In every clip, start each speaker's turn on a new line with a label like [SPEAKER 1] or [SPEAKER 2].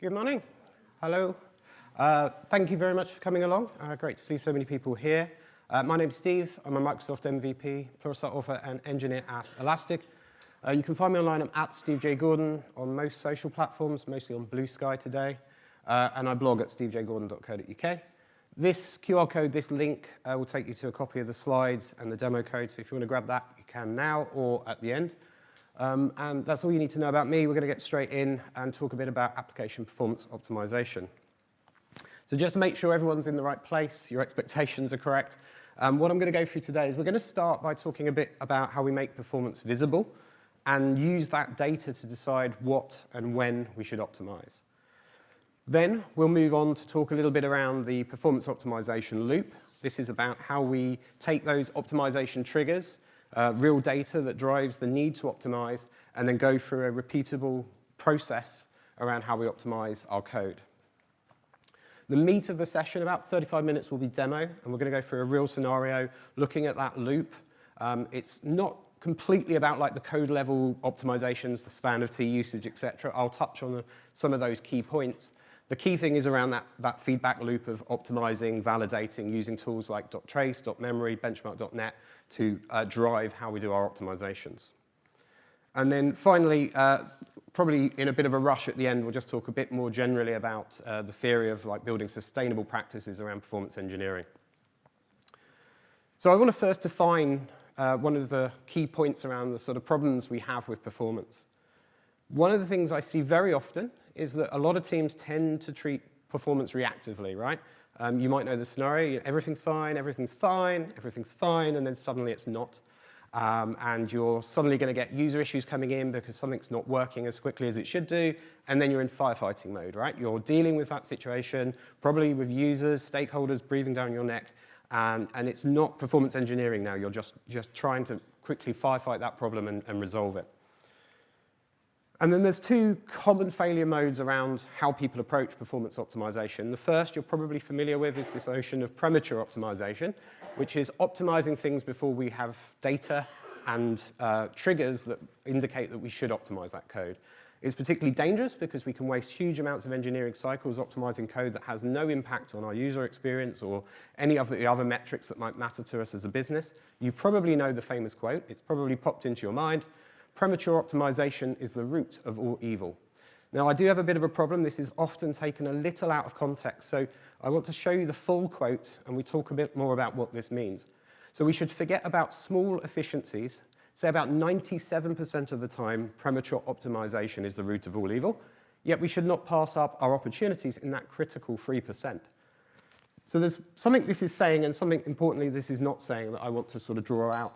[SPEAKER 1] Good morning. Hello. Thank you very much for coming along. Great to see so many people here. My name's Steve. I'm a Microsoft MVP, Pluralsight author and engineer at Elastic. You can find me online. I'm at Steve J. Gordon on most social platforms, mostly on Blue Sky today. And I blog at stevejgordon.co.uk. This QR code, this link, will take you to a copy of the slides and the demo code. So if you want to grab that, you can now or at the end. And that's all you need to know about me. We're going to get straight in and talk a bit about application performance optimization. So just to make sure everyone's in the right place, your expectations are correct, what I'm going to go through today is we're going to start by talking a bit about how we make performance visible and use that data to decide what and when we should optimize. Then we'll move on to talk a little bit around the performance optimization loop. This is about how we take those optimization triggers, real data that drives the need to optimize, and then go through a repeatable process around how we optimize our code. The meat of the session, about 35 minutes, will be demo, and we're going to go through a real scenario looking at that loop. It's not completely about like the code level optimizations, the span of T usage, etc. I'll touch on some of those key points. The key thing is around that feedback loop of optimizing, validating, using tools like .trace, .memory, benchmark.net to drive how we do our optimizations. And then finally, probably in a bit of a rush at the end, we'll just talk a bit more generally about the theory of like building sustainable practices around performance engineering. So I want to first define one of the key points around the sort of problems we have with performance. One of the things I see very often is that a lot of teams tend to treat performance reactively, right? You might know the scenario, everything's fine, everything's fine, everything's fine, and then suddenly it's not. And you're suddenly going to get user issues coming in because something's not working as quickly as it should do, and then you're in firefighting mode, right? You're dealing with that situation, probably with users, stakeholders breathing down your neck, and it's not performance engineering now. You're just trying to quickly firefight that problem and resolve it. And then there's two common failure modes around how people approach performance optimization. The first you're probably familiar with is this notion of premature optimization, which is optimizing things before we have data and triggers that indicate that we should optimize that code. It's particularly dangerous because we can waste huge amounts of engineering cycles optimizing code that has no impact on our user experience or any of the other metrics that might matter to us as a business. You probably know the famous quote. It's probably popped into your mind. Premature optimization is the root of all evil. Now, I do have a bit of a problem. This is often taken a little out of context, so I want to show you the full quote, and we talk a bit more about what this means. So we should forget about small efficiencies. Say about 97% of the time, premature optimization is the root of all evil, yet we should not pass up our opportunities in that critical 3%. So there's something this is saying, and something importantly this is not saying that I want to sort of draw out.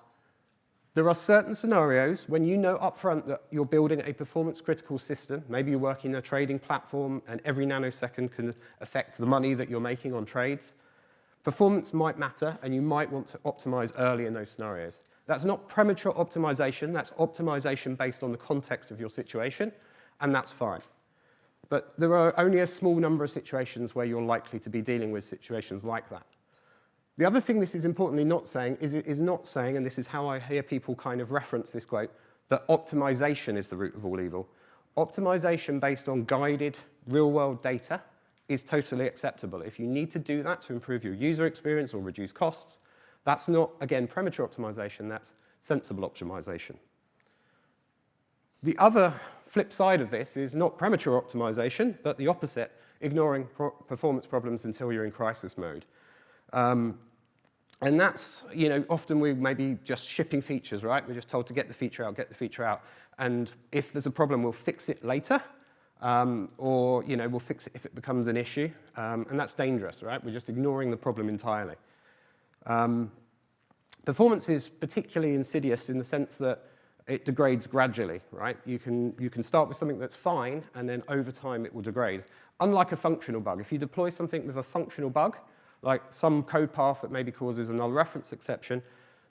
[SPEAKER 1] There are certain scenarios when you know upfront that you're building a performance-critical system. Maybe you're working in a trading platform, and every nanosecond can affect the money that you're making on trades. Performance might matter, and you might want to optimize early in those scenarios. That's not premature optimization. That's optimization based on the context of your situation, and that's fine. But there are only a small number of situations where you're likely to be dealing with situations like that. The other thing this is importantly not saying is not saying, and this is how I hear people kind of reference this quote, that optimization is the root of all evil. Optimization based on guided real-world data is totally acceptable. If you need to do that to improve your user experience or reduce costs, that's not, again, premature optimization, that's sensible optimization. The other flip side of this is not premature optimization, but the opposite, ignoring performance problems until you're in crisis mode. And that's, often we may be just shipping features, right? We're just told to get the feature out. And if there's a problem, we'll fix it later, or, we'll fix it if it becomes an issue. And that's dangerous, right? We're just ignoring the problem entirely. Performance is particularly insidious in the sense that it degrades gradually, right? You can start with something that's fine, and then over time it will degrade. Unlike a functional bug. If you deploy something with a functional bug, like some code path that maybe causes a null reference exception,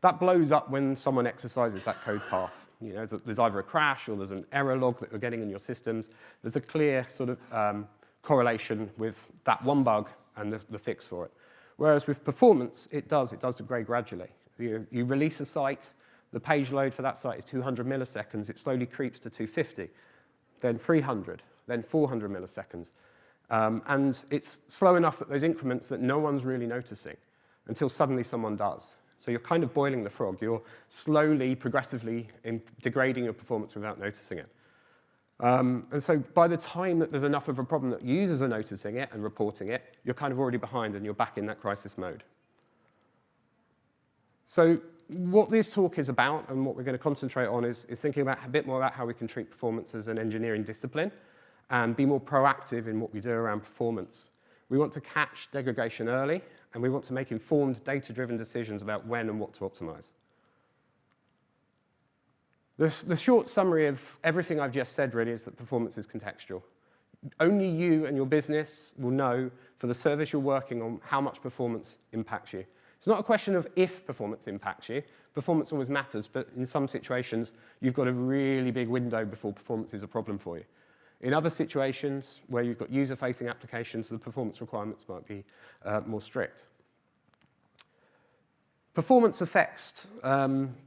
[SPEAKER 1] that blows up when someone exercises that code path. There's either a crash or there's an error log that you're getting in your systems. There's a clear sort of correlation with that one bug and the fix for it. Whereas with performance, it does degrade gradually. You release a site, the page load for that site is 200 milliseconds. It slowly creeps to 250, then 300, then 400 milliseconds. And it's slow enough that those increments that no one's really noticing until suddenly someone does. So you're kind of boiling the frog. You're slowly, progressively degrading your performance without noticing it. And so by the time that there's enough of a problem that users are noticing it and reporting it, you're kind of already behind and you're back in that crisis mode. So what this talk is about and what we're going to concentrate on is thinking about a bit more about how we can treat performance as an engineering discipline and be more proactive in what we do around performance. We want to catch degradation early, and we want to make informed, data-driven decisions about when and what to optimize. The short summary of everything I've just said really is that performance is contextual. Only you and your business will know for the service you're working on how much performance impacts you. It's not a question of if performance impacts you. Performance always matters, but in some situations, you've got a really big window before performance is a problem for you. In other situations where you've got user-facing applications, the performance requirements might be more strict. Performance affects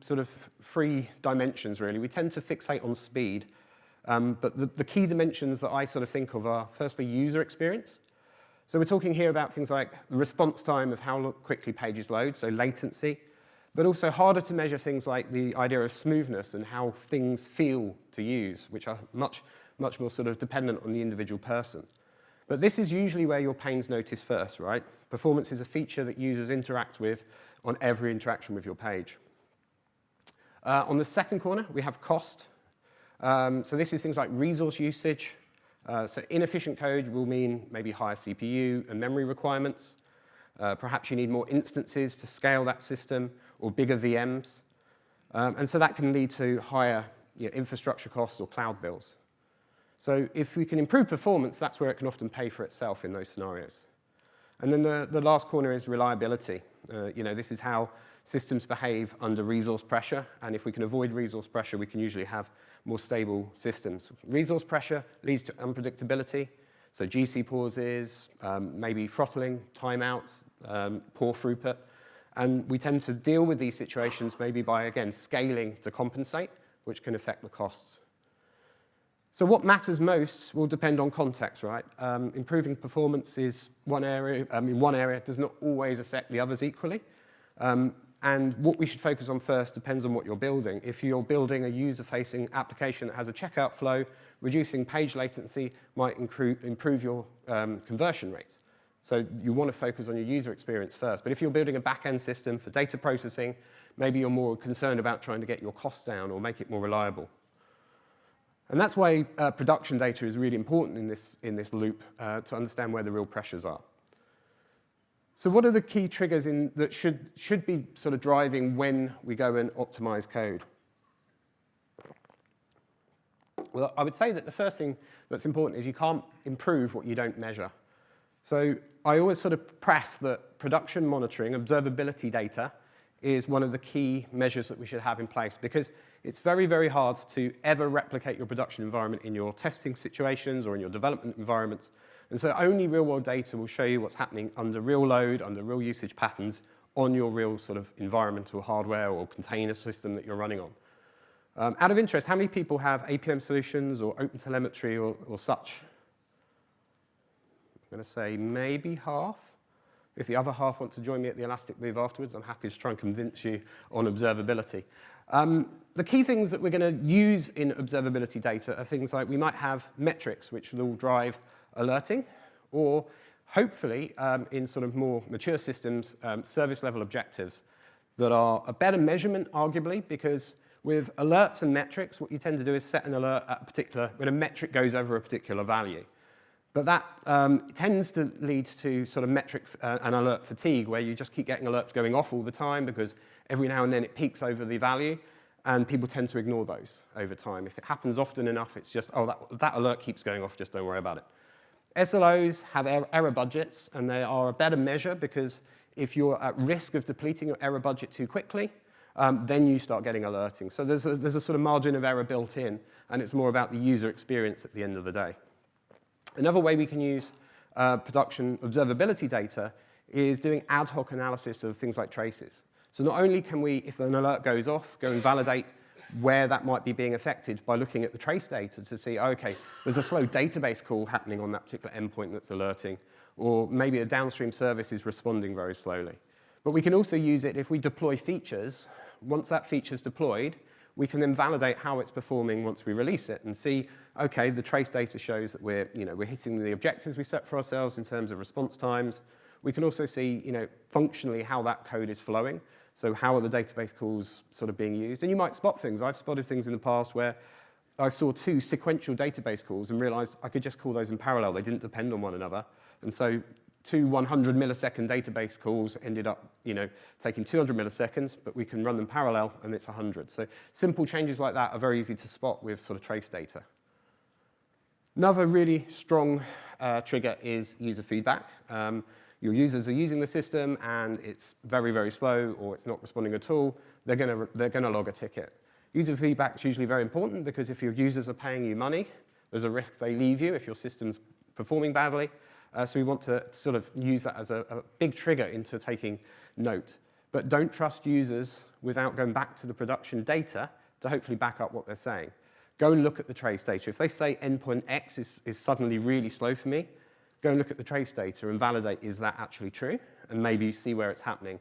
[SPEAKER 1] sort of three dimensions, really. We tend to fixate on speed, but the key dimensions that I sort of think of are, firstly, user experience. So we're talking here about things like the response time of how quickly pages load, so latency, but also harder to measure things like the idea of smoothness and how things feel to use, which are much more sort of dependent on the individual person. But this is usually where your pains notice first, right? Performance is a feature that users interact with on every interaction with your page. On the second corner, we have cost. So this is things like resource usage. So inefficient code will mean maybe higher CPU and memory requirements. Perhaps you need more instances to scale that system or bigger VMs. And so that can lead to higher infrastructure costs or cloud bills. So if we can improve performance, that's where it can often pay for itself in those scenarios. And then the last corner is reliability. This is how systems behave under resource pressure. And if we can avoid resource pressure, we can usually have more stable systems. Resource pressure leads to unpredictability. So GC pauses, maybe throttling, timeouts, poor throughput. And we tend to deal with these situations maybe by, again, scaling to compensate, which can affect the costs. So what matters most will depend on context, right? Improving performance is one area. One area does not always affect the others equally. And what we should focus on first depends on what you're building. If you're building a user-facing application that has a checkout flow, reducing page latency might improve your conversion rates. So you want to focus on your user experience first. But if you're building a back-end system for data processing, maybe you're more concerned about trying to get your costs down or make it more reliable. And that's why production data is really important in this loop to understand where the real pressures are. So what are the key triggers that should be sort of driving when we go and optimize code? Well, I would say that the first thing that's important is you can't improve what you don't measure. So I always sort of press that production monitoring, observability data, is one of the key measures that we should have in place, because it's very, very hard to ever replicate your production environment in your testing situations or in your development environments. And so only real-world data will show you what's happening under real load, under real usage patterns on your real sort of environmental hardware or container system that you're running on. Out of interest, how many people have APM solutions or OpenTelemetry or such? I'm going to say maybe half. If the other half want to join me at the Elastic Move afterwards, I'm happy to try and convince you on observability. The key things that we're going to use in observability data are things like we might have metrics which will drive alerting, or hopefully, in sort of more mature systems, service level objectives that are a better measurement, arguably, because with alerts and metrics, what you tend to do is set an alert at when a metric goes over a particular value. But that tends to lead to sort of metric and alert fatigue, where you just keep getting alerts going off all the time because every now and then it peaks over the value, and people tend to ignore those over time. If it happens often enough, it's just, oh, that alert keeps going off, just don't worry about it. SLOs have error budgets, and they are a better measure because if you're at risk of depleting your error budget too quickly, then you start getting alerting. So there's a sort of margin of error built in, and it's more about the user experience at the end of the day. Another way we can use production observability data is doing ad hoc analysis of things like traces. So not only can we, if an alert goes off, go and validate where that might be being affected by looking at the trace data to see, okay, there's a slow database call happening on that particular endpoint that's alerting, or maybe a downstream service is responding very slowly. But we can also use it if we deploy features. Once that feature's deployed, we can then validate how it's performing once we release it and see, okay, the trace data shows that we're hitting the objectives we set for ourselves in terms of response times. We can also see, functionally how that code is flowing. So how are the database calls sort of being used? And you might spot things. I've spotted things in the past where I saw 2 sequential database calls and realized I could just call those in parallel. They didn't depend on one another. And so 2 100 millisecond database calls ended up, taking 200 milliseconds, but we can run them parallel and it's 100. So simple changes like that are very easy to spot with sort of trace data. Another really strong trigger is user feedback. Your users are using the system and it's very, very slow or it's not responding at all, they're gonna log a ticket. User feedback is usually very important because if your users are paying you money, there's a risk they leave you if your system's performing badly. So we want to sort of use that as a big trigger into taking note. But don't trust users without going back to the production data to hopefully back up what they're saying. Go and look at the trace data. If they say endpoint X is suddenly really slow for me, go and look at the trace data and validate, is that actually true? And maybe see where it's happening.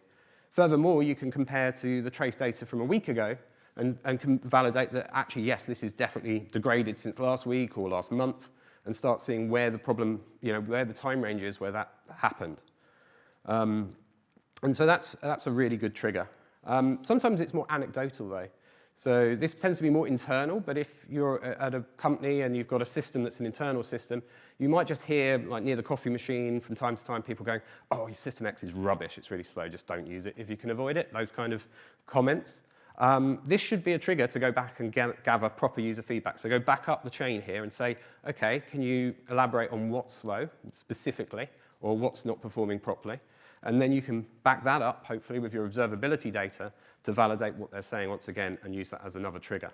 [SPEAKER 1] Furthermore, you can compare to the trace data from a week ago and can validate that actually, yes, this is definitely degraded since last week or last month, and start seeing where the problem, where the time range is where that happened. And so that's a really good trigger. Sometimes it's more anecdotal though. So this tends to be more internal, but if you're at a company and you've got a system that's an internal system, you might just hear, like near the coffee machine, from time to time, people going, oh, your system X is rubbish, it's really slow, just don't use it if you can avoid it, those kind of comments. This should be a trigger to go back and gather proper user feedback. So go back up the chain here and say, okay, can you elaborate on what's slow specifically, or what's not performing properly? And then you can back that up, hopefully, with your observability data to validate what they're saying once again and use that as another trigger.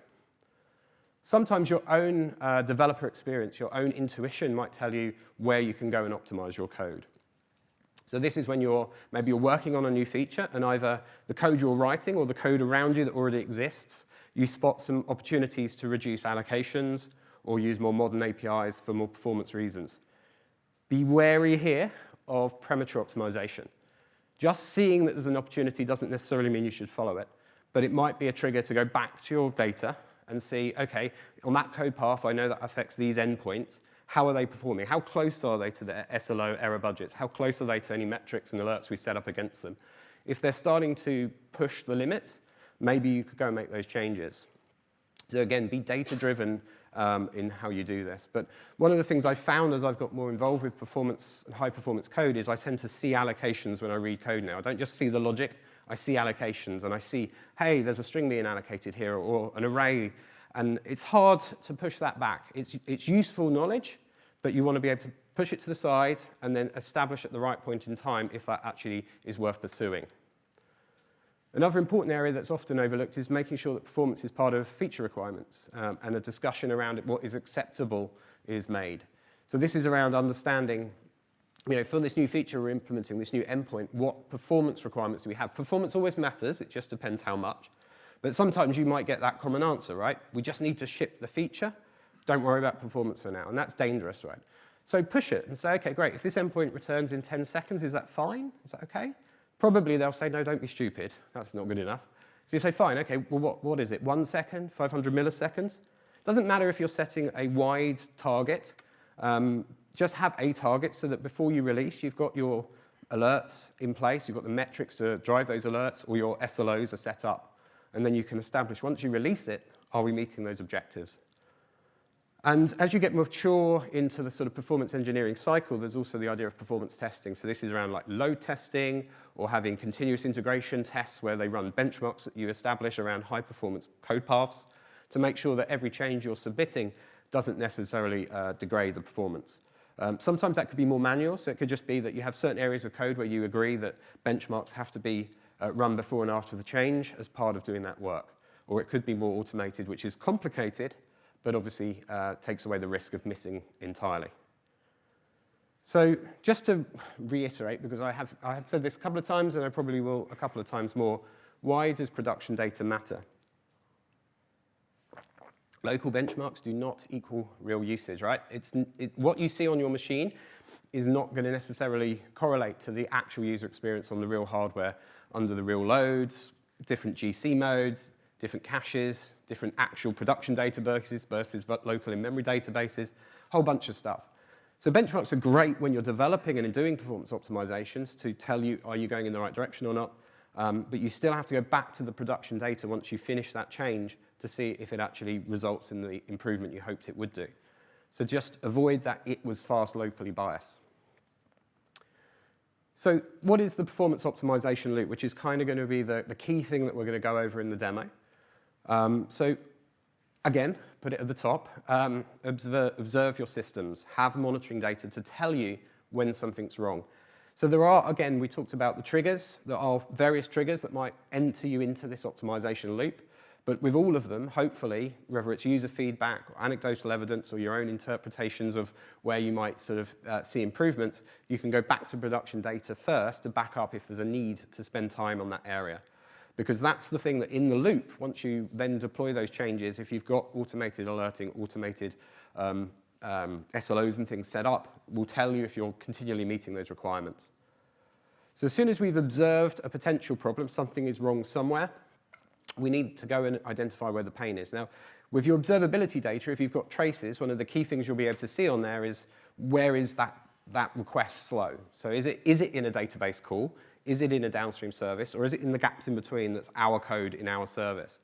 [SPEAKER 1] Sometimes your own developer experience, your own intuition might tell you where you can go and optimize your code. So this is when maybe you're working on a new feature and either the code you're writing or the code around you that already exists, you spot some opportunities to reduce allocations or use more modern APIs for more performance reasons. Be wary here of premature optimization. Just seeing that there's an opportunity doesn't necessarily mean you should follow it, but it might be a trigger to go back to your data and see, okay, on that code path, I know that affects these endpoints. How are they performing? How close are they to the SLO error budgets? How close are they to any metrics and alerts we set up against them? If they're starting to push the limits, maybe you could go and make those changes. So again, be data-driven in how you do this. But one of the things I've found as I've got more involved with performance and high-performance code is I tend to see allocations when I read code now. I don't just see the logic, I see allocations, and I see, hey, there's a string being allocated here, or an array, and it's hard to push that back. It's useful knowledge, but you want to be able to push it to the side and then establish at the right point in time if that actually is worth pursuing. Another important area that's often overlooked is making sure that performance is part of feature requirements and a discussion around what is acceptable is made. So this is around understanding, for this new feature we're implementing, this new endpoint, what performance requirements do we have? Performance always matters, it just depends how much. But sometimes you might get that common answer, right? We just need to ship the feature, don't worry about performance for now, and that's dangerous, right? So push it and say, okay, great, if this endpoint returns in 10 seconds, is that fine? Is that okay? Probably they'll say, no, don't be stupid. That's not good enough. So you say, fine, okay, well, what is it? 1 second, 500 milliseconds? Doesn't matter if you're setting a wide target. Just have a target so that before you release, you've got your alerts in place, you've got the metrics to drive those alerts, or your SLOs are set up. And then you can establish, once you release it, are we meeting those objectives? And as you get mature into the sort of performance engineering cycle, there's also the idea of performance testing. So this is around like load testing or having continuous integration tests where they run benchmarks that you establish around high performance code paths to make sure that every change you're submitting doesn't necessarily degrade the performance. Sometimes that could be more manual, so it could just be that you have certain areas of code where you agree that benchmarks have to be run before and after the change as part of doing that work. Or it could be more automated, which is complicated, but obviously takes away the risk of missing entirely. So just to reiterate, because I have said this a couple of times and I probably will a couple of times more, why does production data matter? Local benchmarks do not equal real usage, right? What you see on your machine is not going to necessarily correlate to the actual user experience on the real hardware under the real loads, different GC modes, different caches, different actual production databases versus local in-memory databases, a whole bunch of stuff. So benchmarks are great when you're developing and doing performance optimizations to tell you, are you going in the right direction or not? But you still have to go back to the production data once you finish that change to see if it actually results in the improvement you hoped it would do. So just avoid that it was fast locally bias. So what is the performance optimization loop, which is kind of going to be the key thing that we're going to go over in the demo. So again, put it at the top, observe your systems, have monitoring data to tell you when something's wrong. So there are, again, we talked about the triggers. There are various triggers that might enter you into this optimization loop. But with all of them, hopefully, whether it's user feedback, or anecdotal evidence, or your own interpretations of where you might sort of see improvements, you can go back to production data first to back up if there's a need to spend time on that area. Because that's the thing that in the loop, once you then deploy those changes, if you've got automated alerting, automated SLOs and things set up, will tell you if you're continually meeting those requirements. So as soon as we've observed a potential problem, something is wrong somewhere, we need to go and identify where the pain is. Now, with your observability data, if you've got traces, one of the key things you'll be able to see on there is where is that request slow. So is it in a database call? Is it in a downstream service? Or is it in the gaps in between that's our code in our service?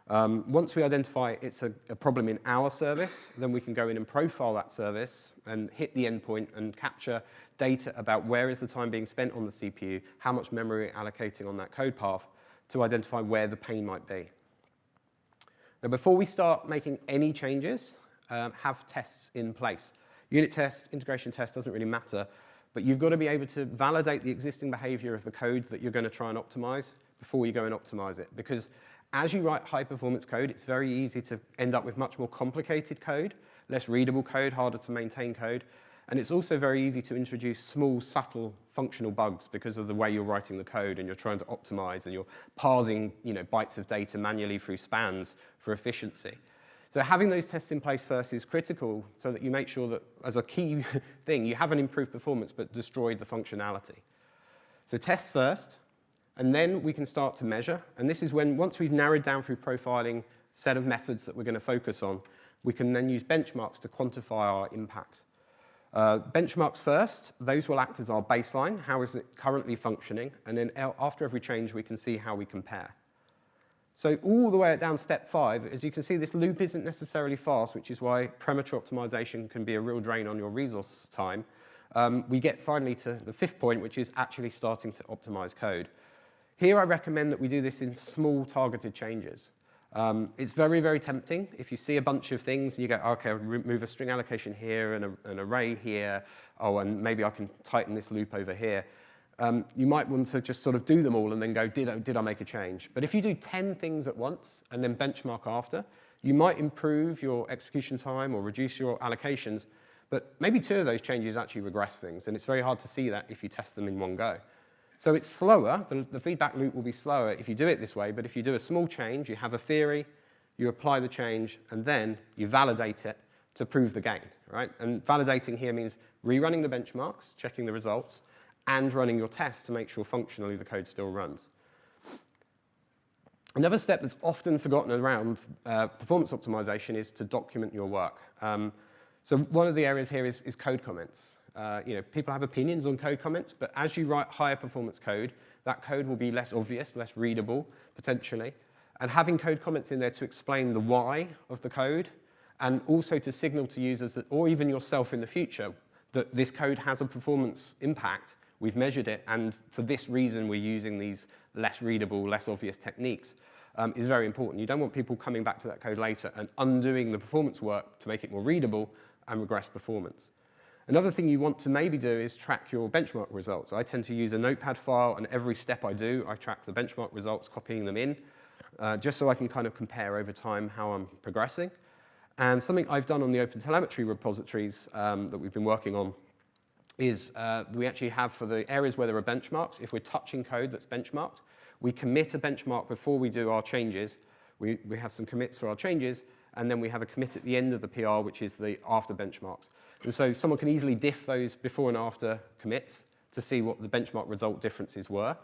[SPEAKER 1] Once we identify it's a problem in our service, then we can go in and profile that service and hit the endpoint and capture data about where is the time being spent on the CPU, how much memory we're allocating on that code path to identify where the pain might be. Now, before we start making any changes, have tests in place. Unit tests, integration tests, doesn't really matter, but you've got to be able to validate the existing behavior of the code that you're going to try and optimize before you go and optimize it. Because as you write high-performance code, it's very easy to end up with much more complicated code, less readable code, harder to maintain code. And it's also very easy to introduce small, subtle functional bugs because of the way you're writing the code and you're trying to optimize and you're parsing bytes of data manually through spans for efficiency. So having those tests in place first is critical so that you make sure that, as a key thing, you haven't improved performance but destroyed the functionality. So test first, and then we can start to measure. And this is when, once we've narrowed down through profiling set of methods that we're going to focus on, we can then use benchmarks to quantify our impact. Benchmarks first, those will act as our baseline. How is it currently functioning? And then after every change, we can see how we compare. So all the way down step 5, as you can see, this loop isn't necessarily fast, which is why premature optimization can be a real drain on your resource time. We get finally to the 5th point, which is actually starting to optimize code. Here I recommend that we do this in small targeted changes. It's very, very tempting. If you see a bunch of things, you go, okay, I'll remove a string allocation here and an array here. Oh, and maybe I can tighten this loop over here. You might want to just sort of do them all and then go, did I make a change? But if you do 10 things at once and then benchmark after, you might improve your execution time or reduce your allocations, but maybe 2 of those changes actually regress things, and it's very hard to see that if you test them in one go. So it's slower, the feedback loop will be slower if you do it this way, but if you do a small change, you have a theory, you apply the change, and then you validate it to prove the gain, right? And validating here means rerunning the benchmarks, checking the results, and running your tests to make sure functionally the code still runs. Another step that's often forgotten around performance optimization is to document your work. So one of the areas here is code comments. People have opinions on code comments, but as you write higher performance code, that code will be less obvious, less readable, potentially. And having code comments in there to explain the why of the code, and also to signal to users, that, or even yourself in the future, that this code has a performance impact, we've measured it, and for this reason we're using these less readable, less obvious techniques, is very important. You don't want people coming back to that code later and undoing the performance work to make it more readable and regress performance. Another thing you want to maybe do is track your benchmark results. I tend to use a notepad file, and every step I do, I track the benchmark results, copying them in, just so I can kind of compare over time how I'm progressing. And something I've done on the OpenTelemetry repositories that we've been working on is we actually have, for the areas where there are benchmarks, if we're touching code that's benchmarked, we commit a benchmark before we do our changes, we have some commits for our changes, and then we have a commit at the end of the PR, which is the after benchmarks. And so someone can easily diff those before and after commits to see what the benchmark result differences were.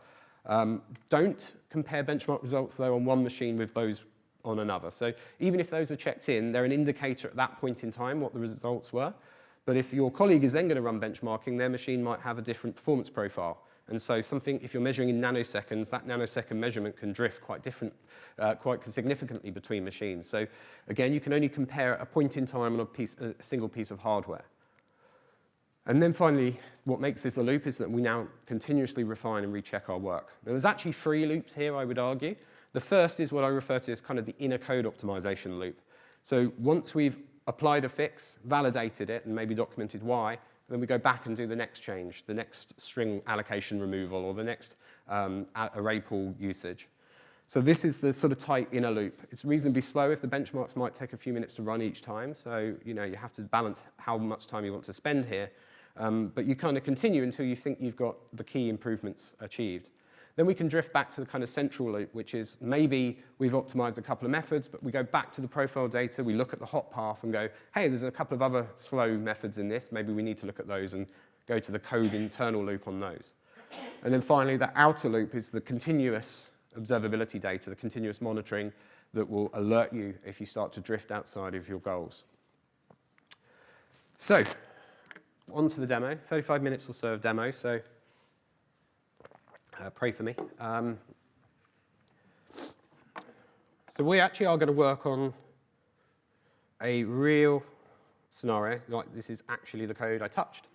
[SPEAKER 1] Don't compare benchmark results, though, on one machine with those on another. So even if those are checked in, they're an indicator at that point in time what the results were. But if your colleague is then going to run benchmarking, their machine might have a different performance profile. And so if you're measuring in nanoseconds, that nanosecond measurement can drift quite significantly between machines. So again, you can only compare at a point in time on a single piece of hardware. And then finally, what makes this a loop is that we now continuously refine and recheck our work. Now, there's actually 3 loops here, I would argue. The first is what I refer to as kind of the inner code optimization loop. So once we've applied a fix, validated it, and maybe documented why, then we go back and do the next change, the next string allocation removal, or the next array pool usage. So this is the sort of tight inner loop. It's reasonably slow if the benchmarks might take a few minutes to run each time. So you have to balance how much time you want to spend here. But you kind of continue until you think you've got the key improvements achieved. Then we can drift back to the kind of central loop, which is maybe we've optimized a couple of methods, but we go back to the profile data, we look at the hot path and go, hey, there's a couple of other slow methods in this. Maybe we need to look at those and go to the code internal loop on those. And then finally, the outer loop is the continuous observability data, the continuous monitoring that will alert you if you start to drift outside of your goals. So, on to the demo. 35 minutes or so of demo, so pray for me. So we actually are going to work on a real scenario, like this is actually the code I touched.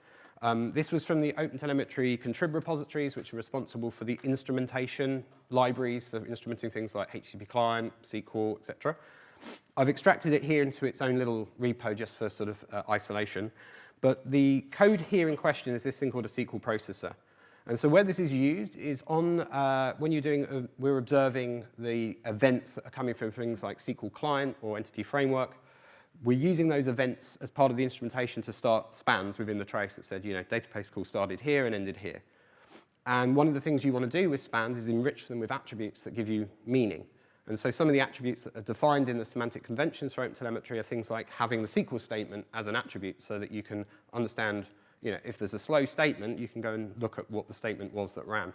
[SPEAKER 1] This was from the OpenTelemetry contrib repositories, which are responsible for the instrumentation libraries for instrumenting things like HTTP client, SQL, etc. I've extracted it here into its own little repo just for sort of isolation. But the code here in question is this thing called a SQL processor. And so where this is used is on when you're doing, we're observing the events that are coming from things like SQL client or entity framework. We're using those events as part of the instrumentation to start spans within the trace that said, database call started here and ended here. And one of the things you want to do with spans is enrich them with attributes that give you meaning. And so some of the attributes that are defined in the semantic conventions for OpenTelemetry are things like having the SQL statement as an attribute so that you can understand, if there's a slow statement, you can go and look at what the statement was that ran.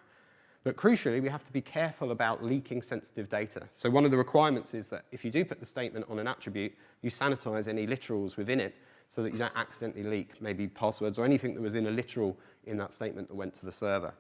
[SPEAKER 1] But crucially, we have to be careful about leaking sensitive data. So one of the requirements is that if you do put the statement on an attribute, you sanitize any literals within it so that you don't accidentally leak maybe passwords or anything that was in a literal in that statement that went to the server.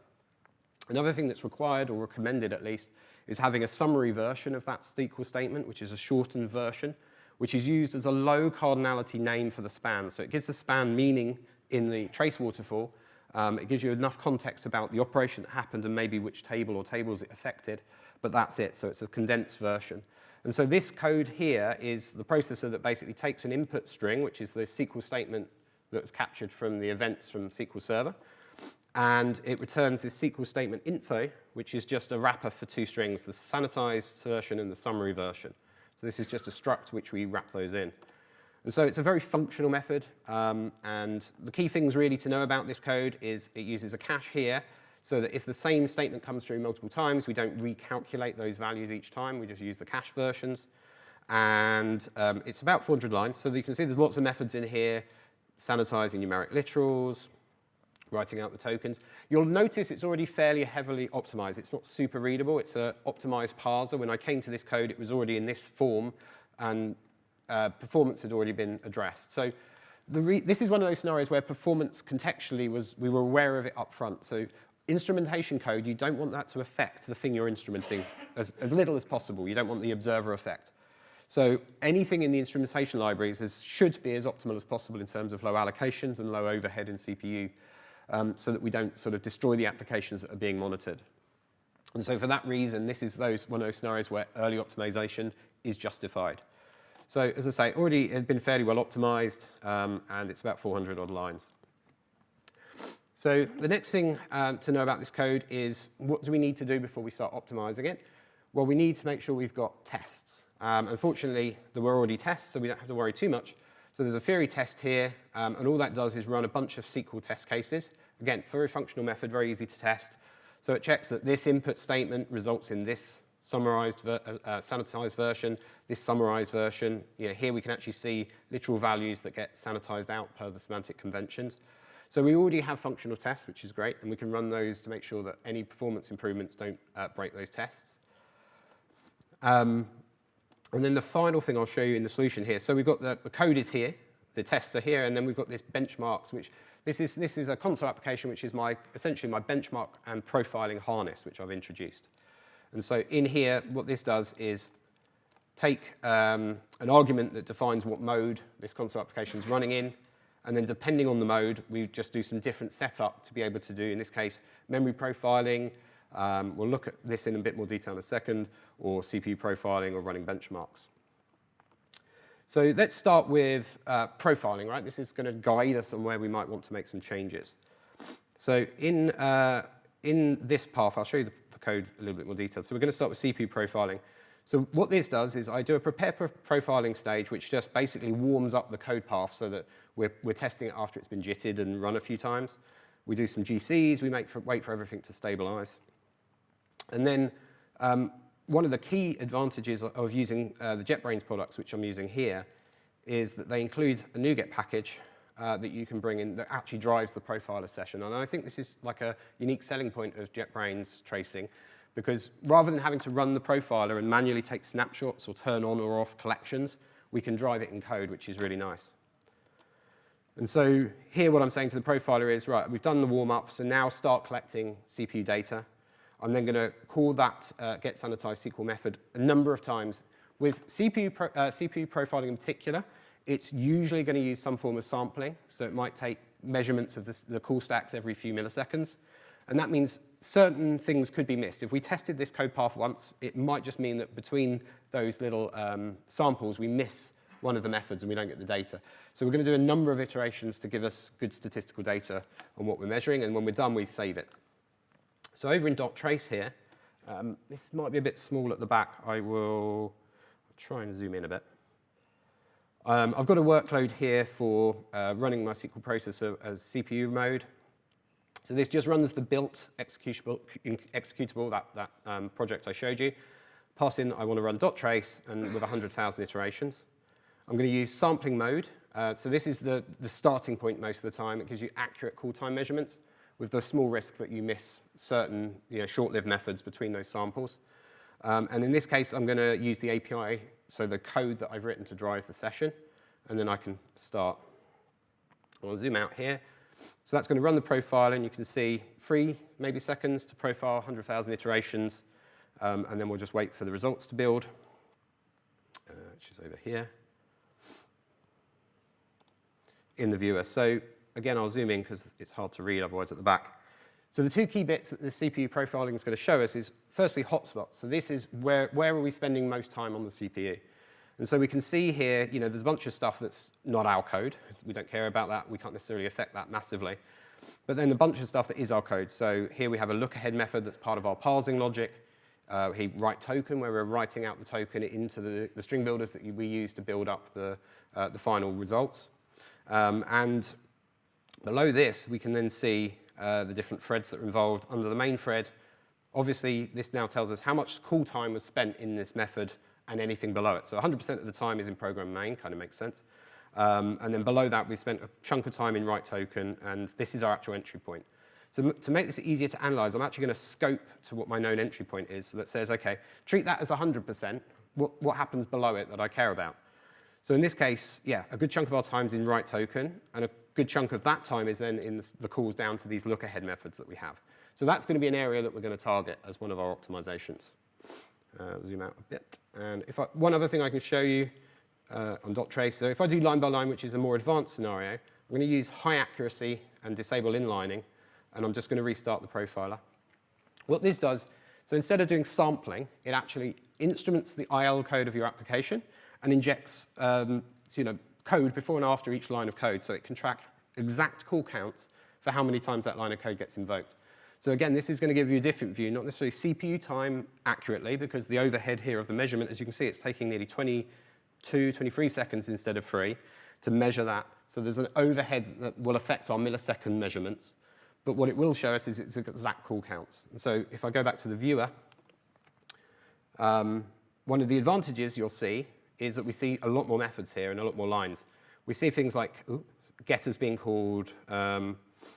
[SPEAKER 1] Another thing that's required, or recommended at least, is having a summary version of that SQL statement, which is a shortened version, which is used as a low cardinality name for the span. So it gives the span meaning in the trace waterfall. It gives you enough context about the operation that happened and maybe which table or tables it affected, but that's it. So it's a condensed version. And so this code here is the processor that basically takes an input string, which is the SQL statement that's captured from the events from SQL Server, and it returns this SQL statement info, which is just a wrapper for 2 strings, the sanitized version and the summary version. So this is just a struct which we wrap those in. And so it's a very functional method, and the key things really to know about this code is it uses a cache here, so that if the same statement comes through multiple times, we don't recalculate those values each time, we just use the cache versions. And it's about 400 lines, so that you can see there's lots of methods in here, sanitizing numeric literals, writing out the tokens. You'll notice it's already fairly heavily optimized. It's not super readable. It's an optimized parser. When I came to this code, it was already in this form, and performance had already been addressed. So this is one of those scenarios where performance contextually we were aware of it up front. So instrumentation code, you don't want that to affect the thing you're instrumenting as little as possible. You don't want the observer effect. So anything in the instrumentation libraries should be as optimal as possible in terms of low allocations and low overhead in CPU, so that we don't sort of destroy the applications that are being monitored. And so for that reason, this is one of those scenarios where early optimization is justified. So as I say, already it had been fairly well optimized, and it's about 400 odd lines. So the next thing to know about this code is what do we need to do before we start optimizing it? Well, we need to make sure we've got tests. Unfortunately, there were already tests, so we don't have to worry too much. So there's a theory test here, and all that does is run a bunch of SQL test cases. Again, very functional method, very easy to test. So it checks that this input statement results in this summarized, sanitized version, this summarized version. Here we can actually see literal values that get sanitized out per the semantic conventions. So we already have functional tests, which is great, and we can run those to make sure that any performance improvements don't break those tests. And then the final thing I'll show you in the solution here. So we've got the code is here, the tests are here, and then we've got this benchmarks, which this is a console application, which is essentially my benchmark and profiling harness, which I've introduced. And so in here, what this does is take an argument that defines what mode this console application is running in, and then depending on the mode, we just do some different setup to be able to do, in this case, memory profiling. We'll look at this in a bit more detail in a second, or CPU profiling or running benchmarks. So let's start with profiling, right? This is going to guide us on where we might want to make some changes. So in this path, I'll show you the code a little bit more detailed. So we're going to start with CPU profiling. So what this does is I do a prepare profiling stage, which just basically warms up the code path so that we're testing it after it's been jitted and run a few times. We do some GCs, we wait for everything to stabilize. And then one of the key advantages of using the JetBrains products, which I'm using here, is that they include a NuGet package that you can bring in that actually drives the profiler session. And I think this is like a unique selling point of JetBrains tracing, because rather than having to run the profiler and manually take snapshots or turn on or off collections, we can drive it in code, which is really nice. And so here what I'm saying to the profiler is, right, we've done the warm-up, so now start collecting CPU data. I'm then going to call that get sanitized SQL method a number of times. With CPU profiling in particular, it's usually going to use some form of sampling, so it might take measurements of the call stacks every few milliseconds. And that means certain things could be missed. If we tested this code path once, it might just mean that between those little samples, we miss one of the methods and we don't get the data. So we're going to do a number of iterations to give us good statistical data on what we're measuring, and when we're done, we save it. So over in .trace here, this might be a bit small at the back. I'll try and zoom in a bit. I've got a workload here for running my SQL processor as CPU mode. So this just runs the built executable, that project I showed you. Pass in, I want to run .trace and with 100,000 iterations. I'm going to use sampling mode. So this is the starting point most of the time. It gives you accurate call time measurements with the small risk that you miss certain short-lived methods between those samples. And in this case, I'm going to use the API, so the code that I've written to drive the session, and then I can start. I'll zoom out here. So that's going to run the profile, and you can see 3 maybe seconds to profile 100,000 iterations, and then we'll just wait for the results to build, which is over here in the viewer. So again, I'll zoom in because it's hard to read otherwise at the back. So the 2 key bits that the CPU profiling is going to show us is, firstly, hotspots. So this is where are we spending most time on the CPU. And so we can see here, there's a bunch of stuff that's not our code. We don't care about that. We can't necessarily affect that massively. But then a bunch of stuff that is our code. So here we have a look-ahead method that's part of our parsing logic. Write token, where we're writing out the token into the string builders that we use to build up the final results. And below this, we can then see the different threads that are involved under the main thread. Obviously, this now tells us how much call time was spent in this method and anything below it. So 100% of the time is in program main, kind of makes sense. And then below that, we spent a chunk of time in write token, and this is our actual entry point. So to make this easier to analyze, I'm actually going to scope to what my known entry point is. So that says, OK, treat that as 100%. What happens below it that I care about? So in this case, yeah, a good chunk of our time is in write token, and a good chunk of that time is then in the calls down to these look-ahead methods that we have. So that's going to be an area that we're going to target as one of our optimizations. Zoom out a bit. And one other thing I can show you on .trace, so if I do line by line, which is a more advanced scenario, I'm going to use high accuracy and disable inlining, and I'm just going to restart the profiler. What this does, so instead of doing sampling, it actually instruments the IL code of your application and injects code before and after each line of code, so it can track exact call counts for how many times that line of code gets invoked. So again, this is going to give you a different view, not necessarily CPU time accurately, because the overhead here of the measurement, as you can see, it's taking nearly 22, 23 seconds instead of 3 to measure that. So there's an overhead that will affect our millisecond measurements. But what it will show us is its exact call counts. And so if I go back to the viewer, One of the advantages you'll see is that we see a lot more methods here and a lot more lines. We see things like getters being called,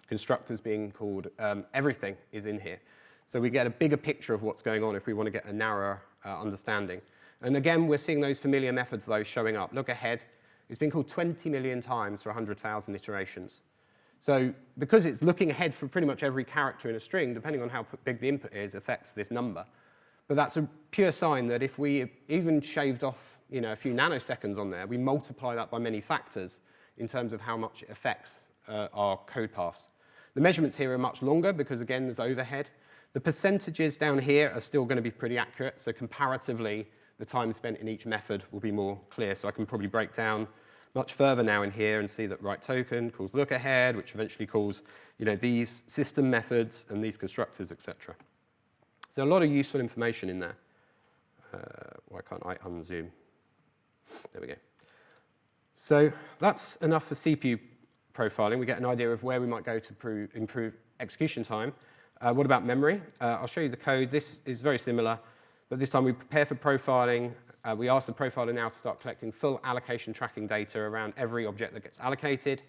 [SPEAKER 1] constructors being called, everything is in here. So we get a bigger picture of what's going on if we want to get a narrower understanding. And again, we're seeing those familiar methods, though, showing up. Look ahead. It's been called 20 million times for 100,000 iterations. So because it's looking ahead for pretty much every character in a string, depending on how big the input is, affects this number. But that's a pure sign that if we even shaved off a few nanoseconds on there, we multiply that by many factors in terms of how much it affects our code paths. The measurements here are much longer because, again, there's overhead. The percentages down here are still going to be pretty accurate, so comparatively, the time spent in each method will be more clear. So I can probably break down much further now in here and see that write token calls look ahead, which eventually calls these system methods and these constructors, etc. So a lot of useful information in there. Why can't I unzoom? There we go. So that's enough for CPU profiling. We get an idea of where we might go to improve execution time. What about memory? I'll show you the code. This is very similar, but this time we prepare for profiling. We ask the profiler now to start collecting full allocation tracking data around every object that gets allocated.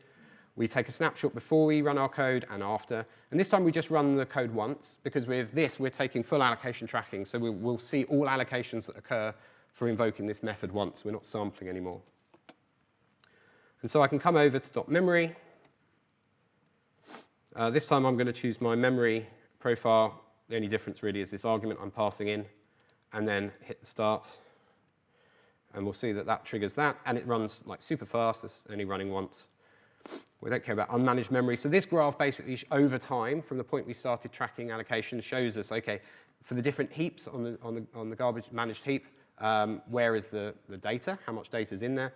[SPEAKER 1] We take a snapshot before we run our code and after. And this time we just run the code once, because with this we're taking full allocation tracking, so we'll see all allocations that occur for invoking this method once. We're not sampling anymore. And so I can come over to .memory. This time I'm going to choose my memory profile. The only difference really is this argument I'm passing in, and then hit the start. And we'll see that that triggers that, and it runs like super fast. It's only running once. We don't care about unmanaged memory. So this graph basically, over time, from the point we started tracking allocation, shows us, okay, for the different heaps on the garbage managed heap, where is the data? How much data is in there?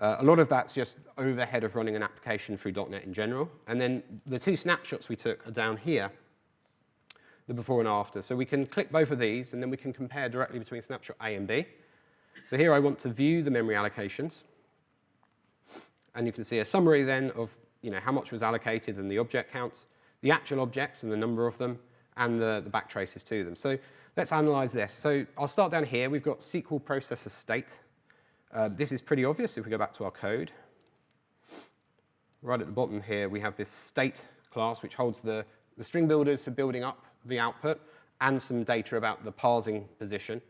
[SPEAKER 1] A lot of that's just overhead of running an application through .NET in general. And then the two snapshots we took are down here, the before and after. So we can click both of these, and then we can compare directly between snapshot A and B. So here I want to view the memory allocations. And you can see a summary then of how much was allocated and the object counts, the actual objects and the number of them, and the backtraces to them. So let's analyze this. So I'll start down here. We've got SQL processor state. This is pretty obvious if we go back to our code. Right at the bottom here, we have this state class, which holds the string builders for building up the output and some data about the parsing position.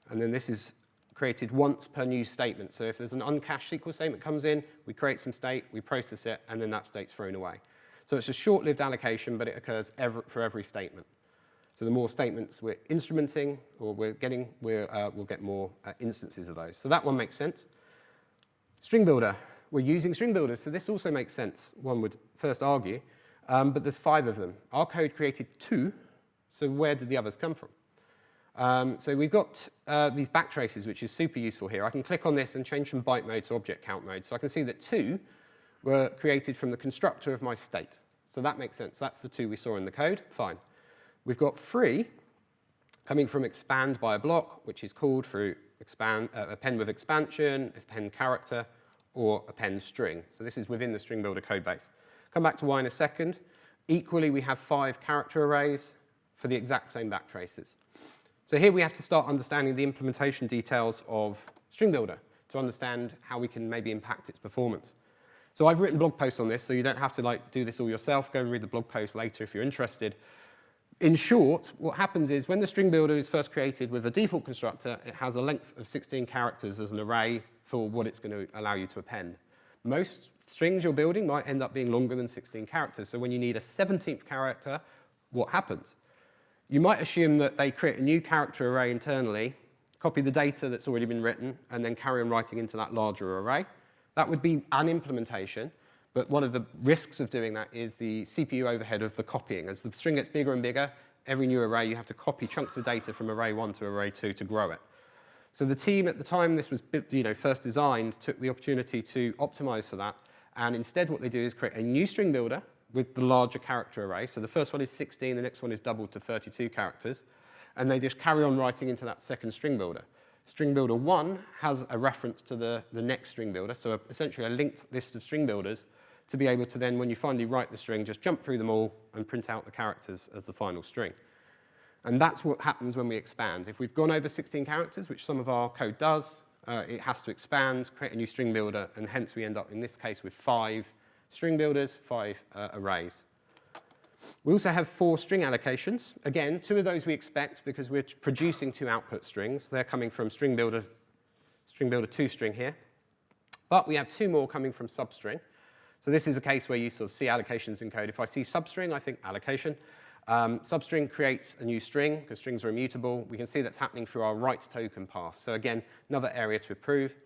[SPEAKER 1] And then this is created once per new statement. So if there's an uncached SQL statement comes in, we create some state, we process it, and then that state's thrown away. So it's a short-lived allocation, but it occurs for every statement. So the more statements we're instrumenting or we're getting, we'll get more instances of those. So that one makes sense. String builder. We're using string builders, so this also makes sense, one would first argue. But there's 5 of them. Our code created 2, so where did the others come from? So we've got these backtraces, which is super useful here. I can click on this and change from byte mode to object count mode. So I can see that 2 were created from the constructor of my state. So that makes sense. That's the 2 we saw in the code. Fine. We've got 3 coming from expand by a block, which is called through append with expansion, append character, or append string. So this is within the string builder code base. Come back to why in a second. Equally, we have 5 character arrays for the exact same backtraces. So here we have to start understanding the implementation details of String Builder to understand how we can maybe impact its performance. So I've written blog posts on this, so you don't have to do this all yourself. Go and read the blog post later if you're interested. In short, what happens is when the String Builder is first created with a default constructor, it has a length of 16 characters as an array for what it's going to allow you to append. Most strings you're building might end up being longer than 16 characters. So when you need a 17th character, what happens? You might assume that they create a new character array internally, copy the data that's already been written, and then carry on writing into that larger array. That would be an implementation, but one of the risks of doing that is the CPU overhead of the copying. As the string gets bigger and bigger, every new array you have to copy chunks of data from array 1 to array 2 to grow it. So the team at the time this was first designed took the opportunity to optimize for that, and instead what they do is create a new string builder with the larger character array. So the first one is 16, the next one is doubled to 32 characters. And they just carry on writing into that second string builder. String builder 1 has a reference to the next string builder, so essentially a linked list of string builders to be able to then, when you finally write the string, just jump through them all and print out the characters as the final string. And that's what happens when we expand. If we've gone over 16 characters, which some of our code does, it has to expand, create a new string builder, and hence we end up, in this case, with 5 string builders, 5 arrays. We also have 4 string allocations. Again, 2 of those we expect because we're producing 2 output strings. They're coming from string builder toString here. But we have 2 more coming from substring. So this is a case where you sort of see allocations in code. If I see substring, I think allocation. Substring creates a new string, because strings are immutable. We can see that's happening through our write token path. So again, another area to improve.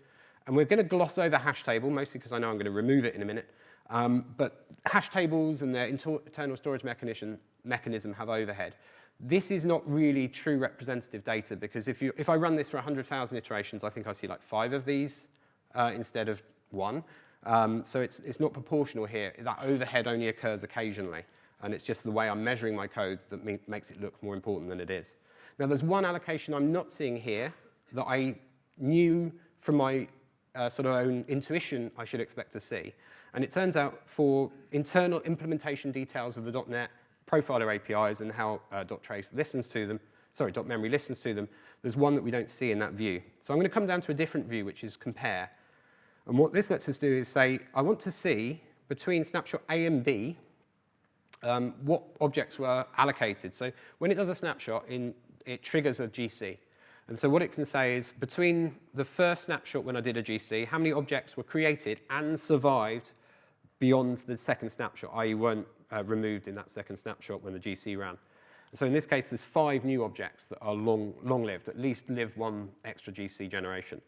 [SPEAKER 1] And we're going to gloss over hash table, mostly because I know I'm going to remove it in a minute. But hash tables and their internal storage mechanism have overhead. This is not really true representative data, because if I run this for 100,000 iterations, I think I see like 5 of these instead of 1. So it's not proportional here. That overhead only occurs occasionally. And it's just the way I'm measuring my code that makes it look more important than it is. Now, there's one allocation I'm not seeing here that I knew from my sort of own intuition I should expect to see. And it turns out for internal implementation details of the .NET profiler APIs and how .trace listens to them, .memory listens to them, there's one that we don't see in that view. So I'm going to come down to a different view, which is compare. And what this lets us do is say, I want to see between snapshot A and B, what objects were allocated. So when it does a snapshot, it triggers a GC. And so what it can say is, between the first snapshot when I did a GC, how many objects were created and survived beyond the second snapshot, i.e. weren't removed in that second snapshot when the GC ran. And so in this case, there's 5 new objects that are long-lived, at least live 1 extra GC generation.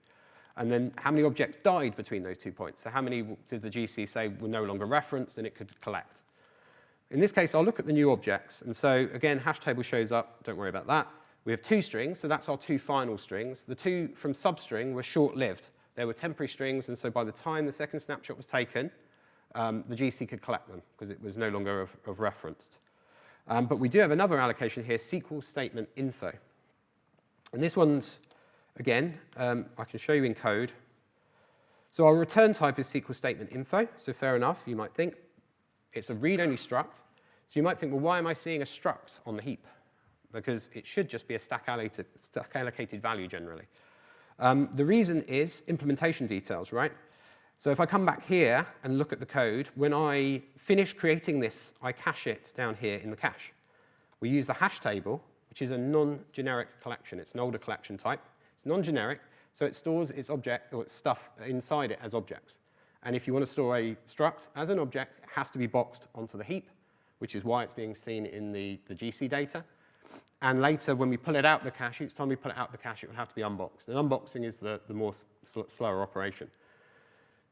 [SPEAKER 1] And then how many objects died between those 2 points? So how many did the GC say were no longer referenced and it could collect? In this case, I'll look at the new objects. And so again, hash table shows up. Don't worry about that. We have 2 strings, so that's our 2 final strings. The 2 from substring were short-lived. They were temporary strings, and so by the time the second snapshot was taken, the GC could collect them because it was no longer of referenced. But we do have another allocation here, SQL statement info. And this one's, again, I can show you in code. So our return type is SQL statement info, so fair enough, you might think. It's a read-only struct. So you might think, well, why am I seeing a struct on the heap? Because it should just be a stack allocated value generally. The reason is implementation details, right? So if I come back here and look at the code, when I finish creating this, I cache it down here in the cache. We use the hash table, which is a non-generic collection. It's an older collection type. It's non-generic, so it stores its object or its stuff inside it as objects. And if you want to store a struct as an object, it has to be boxed onto the heap, which is why it's being seen in the GC data. And later, when we pull it out the cache, each time we pull it out the cache, it will have to be unboxed. And unboxing is the more slower operation.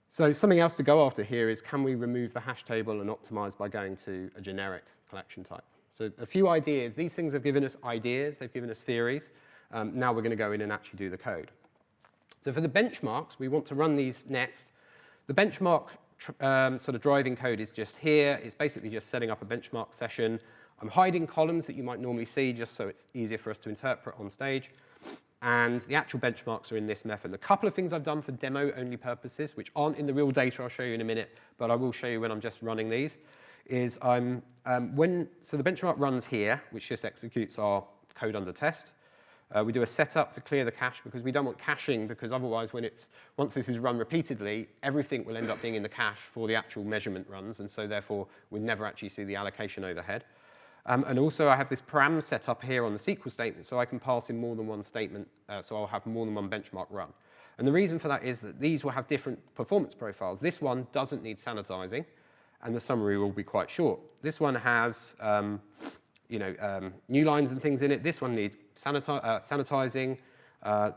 [SPEAKER 1] So something else to go after here is, can we remove the hash table and optimize by going to a generic collection type? So a few ideas. These things have given us ideas. They've given us theories. Now we're going to go in and actually do the code. So for the benchmarks, we want to run these next. The benchmark sort of driving code is just here. It's basically just setting up a benchmark session. I'm hiding columns that you might normally see just so it's easier for us to interpret on stage. And the actual benchmarks are in this method. A couple of things I've done for demo-only purposes, which aren't in the real data I'll show you in a minute, but I will show you when I'm just running these, is so the benchmark runs here, which just executes our code under test. We do a setup to clear the cache because we don't want caching, because otherwise once this is run repeatedly, everything will end up being in the cache for the actual measurement runs, and so therefore we'll never actually see the allocation overhead. And also I have this param set up here on the SQL statement, so I can pass in more than one statement, so I'll have more than one benchmark run. And the reason for that is that these will have different performance profiles. This one doesn't need sanitizing, and the summary will be quite short. This one has new lines and things in it. This one needs sanitizing.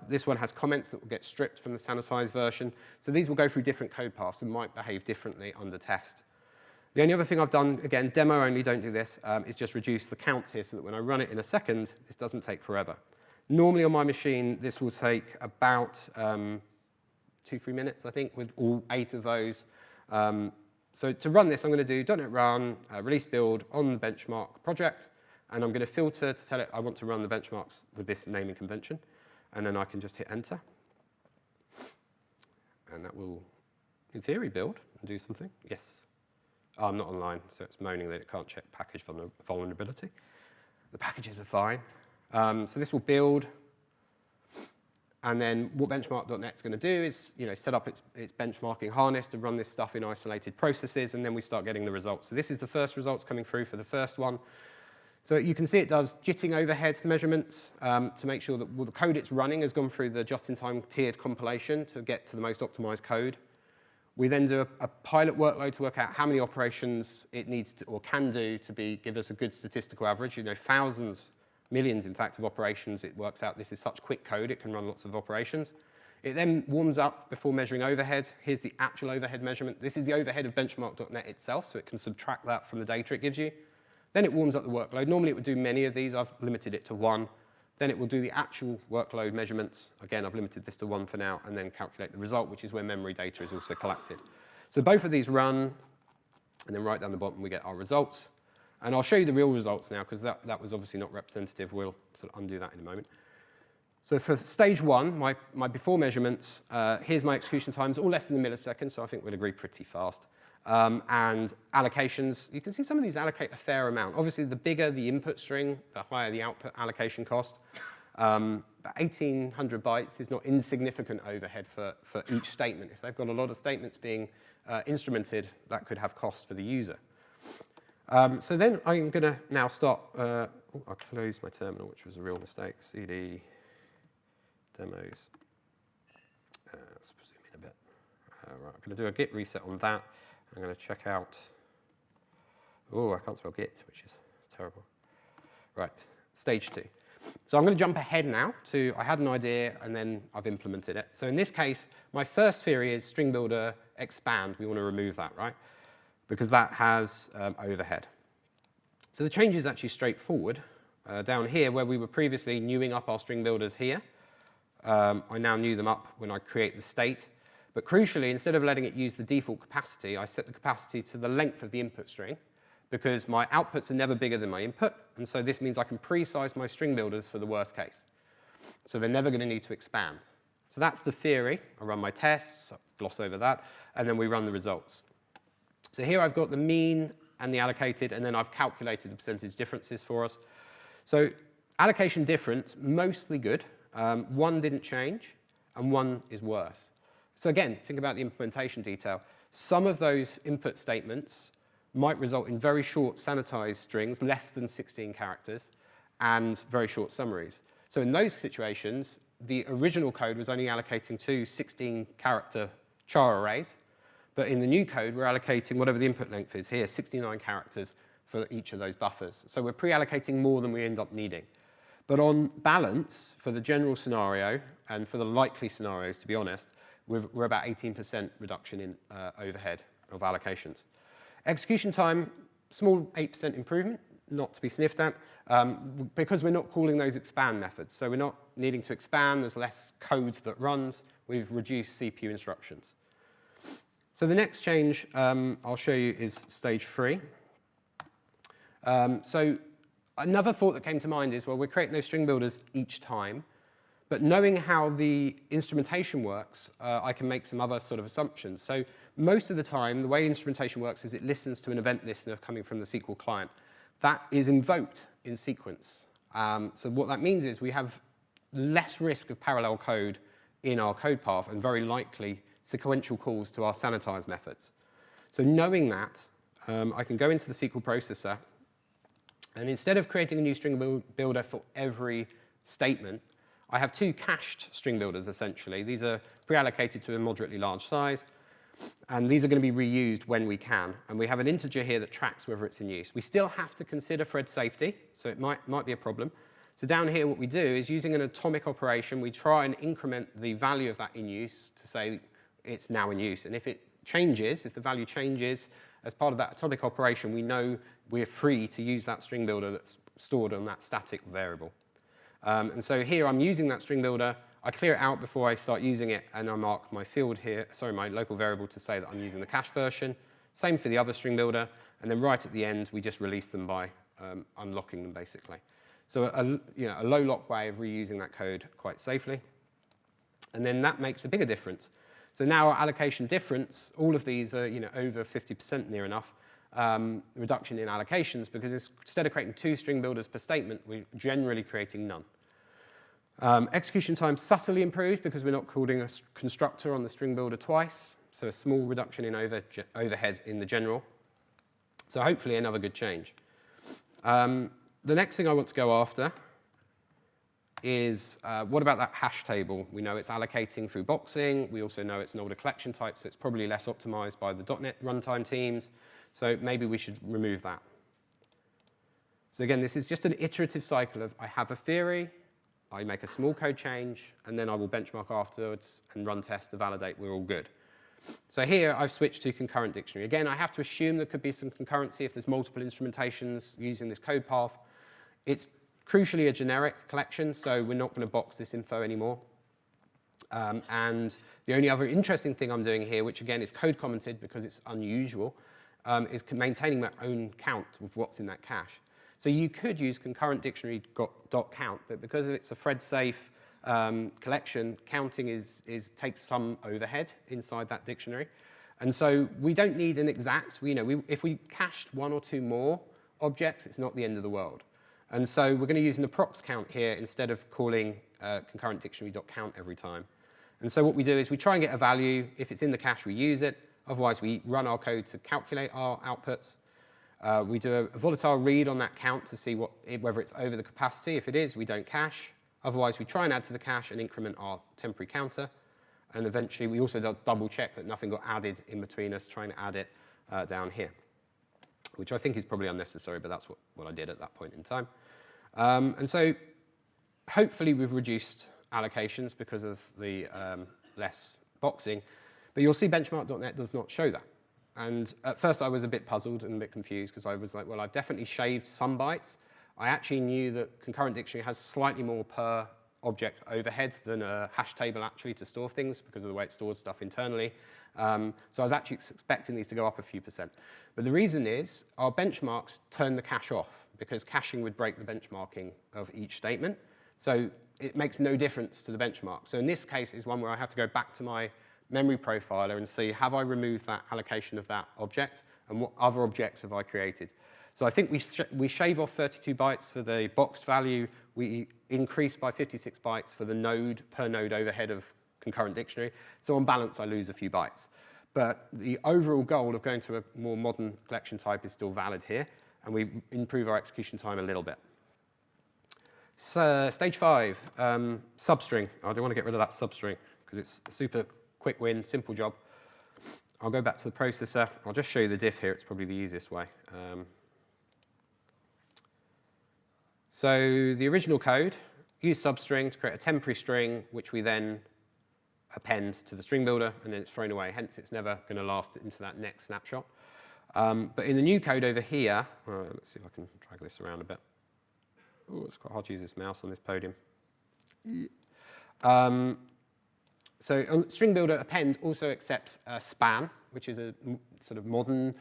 [SPEAKER 1] This one has comments that will get stripped from the sanitized version. So these will go through different code paths and might behave differently under test. The only other thing I've done, again, demo only, don't do this, is just reduce the counts here so that when I run it in a second, this doesn't take forever. Normally on my machine, this will take about 2-3 minutes, I think, with all 8 of those. So to run this, I'm going to do .NET run, release build on the benchmark project, and I'm going to filter to tell it I want to run the benchmarks with this naming convention, and then I can just hit enter. And that will, in theory, build and do something. Yes. Oh, I'm not online, so it's moaning that it can't check package vulnerability. The packages are fine. So this will build. And then what benchmark.net's going to do is set up its benchmarking harness to run this stuff in isolated processes, and then we start getting the results. So this is the first results coming through for the first one. So you can see it does jitting overhead measurements to make sure that the code it's running has gone through the just-in-time tiered compilation to get to the most optimized code. We then do a pilot workload to work out how many operations it needs to, or can do to give us a good statistical average. Thousands, millions, in fact, of operations. It works out this is such quick code, it can run lots of operations. It then warms up before measuring overhead. Here's the actual overhead measurement. This is the overhead of benchmark.net itself, so it can subtract that from the data it gives you. Then it warms up the workload. Normally it would do many of these. I've limited it to one. Then it will do the actual workload measurements. Again, I've limited this to one for now, and then calculate the result, which is where memory data is also collected. So both of these run, and then right down the bottom we get our results. And I'll show you the real results now, because that was obviously not representative. We'll sort of undo that in a moment. So for stage one, my before measurements, here's my execution times, all less than a millisecond, so I think we'd agree pretty fast. And allocations, you can see some of these allocate a fair amount. Obviously, the bigger the input string, the higher the output allocation cost. About 1,800 bytes is not insignificant overhead for each statement. If they've got a lot of statements being instrumented, that could have cost for the user. So then I'm going to now start, I closed my terminal, which was a real mistake, cd demos. Let's zoom in a bit. Right, I'm going to do a git reset on that. I'm going to check out, I can't spell git, which is terrible. Right, stage two. So I'm going to jump ahead now to, I had an idea and then I've implemented it. So in this case, my first theory is string builder expand. We want to remove that, right? Because that has overhead. So the change is actually straightforward. Down here, where we were previously newing up our string builders here, I now new them up when I create the state. But crucially, instead of letting it use the default capacity, I set the capacity to the length of the input string, because my outputs are never bigger than my input. And so this means I can pre-size my string builders for the worst case. So they're never going to need to expand. So that's the theory. I run my tests, I gloss over that, and then we run the results. So here I've got the mean and the allocated, and then I've calculated the percentage differences for us. So allocation difference, mostly good. One didn't change, and one is worse. So again, think about the implementation detail. Some of those input statements might result in very short sanitized strings, less than 16 characters, and very short summaries. So in those situations, the original code was only allocating two 16-character char arrays. But in the new code, we're allocating whatever the input length is here, 69 characters for each of those buffers. So we're pre-allocating more than we end up needing. But on balance, for the general scenario, and for the likely scenarios, to be honest, we're about 18% reduction in overhead of allocations. Execution time, small 8% improvement, not to be sniffed at, because we're not calling those expand methods. So we're not needing to expand, there's less code that runs, we've reduced CPU instructions. So the next change I'll show you is stage 3. So another thought that came to mind is, well, we're creating those string builders each time, but knowing how the instrumentation works, I can make some other sort of assumptions. So most of the time, the way instrumentation works is it listens to an event listener coming from the SQL client. That is invoked in sequence. So what that means is we have less risk of parallel code in our code path and very likely sequential calls to our sanitize methods. So knowing that, I can go into the SQL processor, and instead of creating a new string builder for every statement, I have two cached string builders, essentially. These are pre-allocated to a moderately large size, and these are going to be reused when we can. And we have an integer here that tracks whether it's in use. We still have to consider thread safety, so it might be a problem. So down here, what we do is using an atomic operation, we try and increment the value of that in use to say it's now in use. And if it changes, if the value changes as part of that atomic operation, we know we're free to use that string builder that's stored on that static variable. And so here I'm using that string builder. I clear it out before I start using it, and I mark my field here, sorry, my local variable to say that I'm using the cache version. Same for the other string builder. And then right at the end, we just release them by unlocking them, basically. So a low lock way of reusing that code quite safely. And then that makes a bigger difference. So now our allocation difference, all of these are over 50% near enough. reduction in allocations, because instead of creating 2 string builders per statement, we're generally creating none. Execution time subtly improved because we're not calling a constructor on the string builder twice, so a small reduction in overhead in the general. So hopefully another good change. The next thing I want to go after is what about that hash table? We know it's allocating through boxing. We also know it's an older collection type, so it's probably less optimized by the .NET runtime teams. So maybe we should remove that. So again, this is just an iterative cycle of I have a theory, I make a small code change, and then I will benchmark afterwards and run tests to validate we're all good. So here I've switched to concurrent dictionary. Again, I have to assume there could be some concurrency if there's multiple instrumentations using this code path. It's crucially a generic collection, so we're not going to box this info anymore. And the only other interesting thing I'm doing here, which again is code commented because it's unusual, is maintaining my own count of what's in that cache. So you could use concurrent dictionary .count, but because it's a thread-safe collection, counting takes some overhead inside that dictionary. And so we don't need an exact, if we cached 1 or 2 more objects, it's not the end of the world. And so we're going to use an approx count here instead of calling concurrent dictionary.count every time. And so what we do is we try and get a value. If it's in the cache, we use it. Otherwise, we run our code to calculate our outputs. We do a volatile read on that count to see whether it's over the capacity. If it is, we don't cache. Otherwise, we try and add to the cache and increment our temporary counter. And eventually, we also double check that nothing got added in between us trying to add it down here, which I think is probably unnecessary, but that's what I did at that point in time. And so hopefully we've reduced allocations because of the less boxing. But you'll see benchmark.net does not show that. And at first I was a bit puzzled and a bit confused because I was like, well, I've definitely shaved some bytes. I actually knew that concurrent dictionary has slightly more per object overhead than a hash table actually to store things because of the way it stores stuff internally. So I was actually expecting these to go up a few %. But the reason is our benchmarks turn the cache off because caching would break the benchmarking of each statement. So it makes no difference to the benchmark. So in this case is one where I have to go back to my memory profiler and see, have I removed that allocation of that object and what other objects have I created? So I think we shave off 32 bytes for the boxed value. We increase by 56 bytes for the node per node overhead of concurrent dictionary. So on balance, I lose a few bytes. But the overall goal of going to a more modern collection type is still valid here, and we improve our execution time a little bit. So stage 5, substring. I don't want to get rid of that substring because it's a super quick win, simple job. I'll go back to the processor. I'll just show you the diff here. It's probably the easiest way. So the original code used substring to create a temporary string, which we then append to the string builder, and then it's thrown away. Hence, it's never going to last into that next snapshot. But in the new code over here, let's see if I can drag this around a bit. Oh, it's quite hard to use this mouse on this podium. So on string builder append also accepts span, which is a sort of modern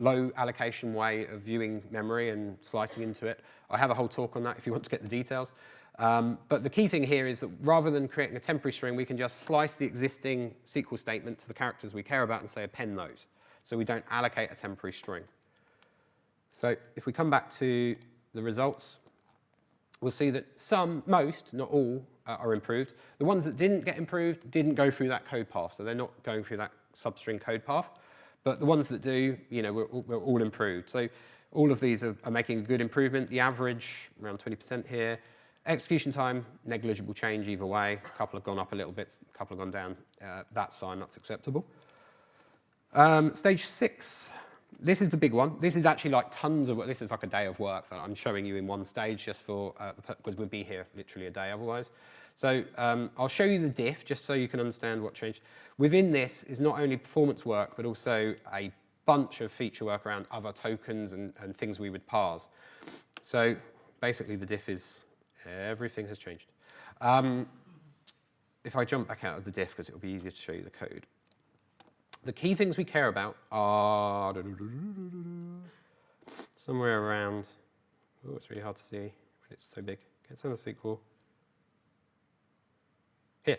[SPEAKER 1] low allocation way of viewing memory and slicing into it. I have a whole talk on that if you want to get the details. But the key thing here is that rather than creating a temporary string, we can just slice the existing SQL statement to the characters we care about and say append those. So we don't allocate a temporary string. So if we come back to the results, we'll see that most, not all, are improved. The ones that didn't get improved didn't go through that code path, so they're not going through that substring code path. But the ones that do, we're all improved. So all of these are making a good improvement. The average, around 20% here. Execution time, negligible change either way. A couple have gone up a little bit, a couple have gone down. That's fine, that's acceptable. Stage 6. This is the big one. This is actually like tons of work. This is like a day of work that I'm showing you in one stage just for, because we'd be here literally a day otherwise. So I'll show you the diff just so you can understand what changed. Within this is not only performance work, but also a bunch of feature work around other tokens and things we would parse. So basically the diff is everything has changed. If I jump back out of the diff, because it will be easier to show you the code. The key things we care about are somewhere around, oh, it's really hard to see when it's so big. It's on the SQL. Here.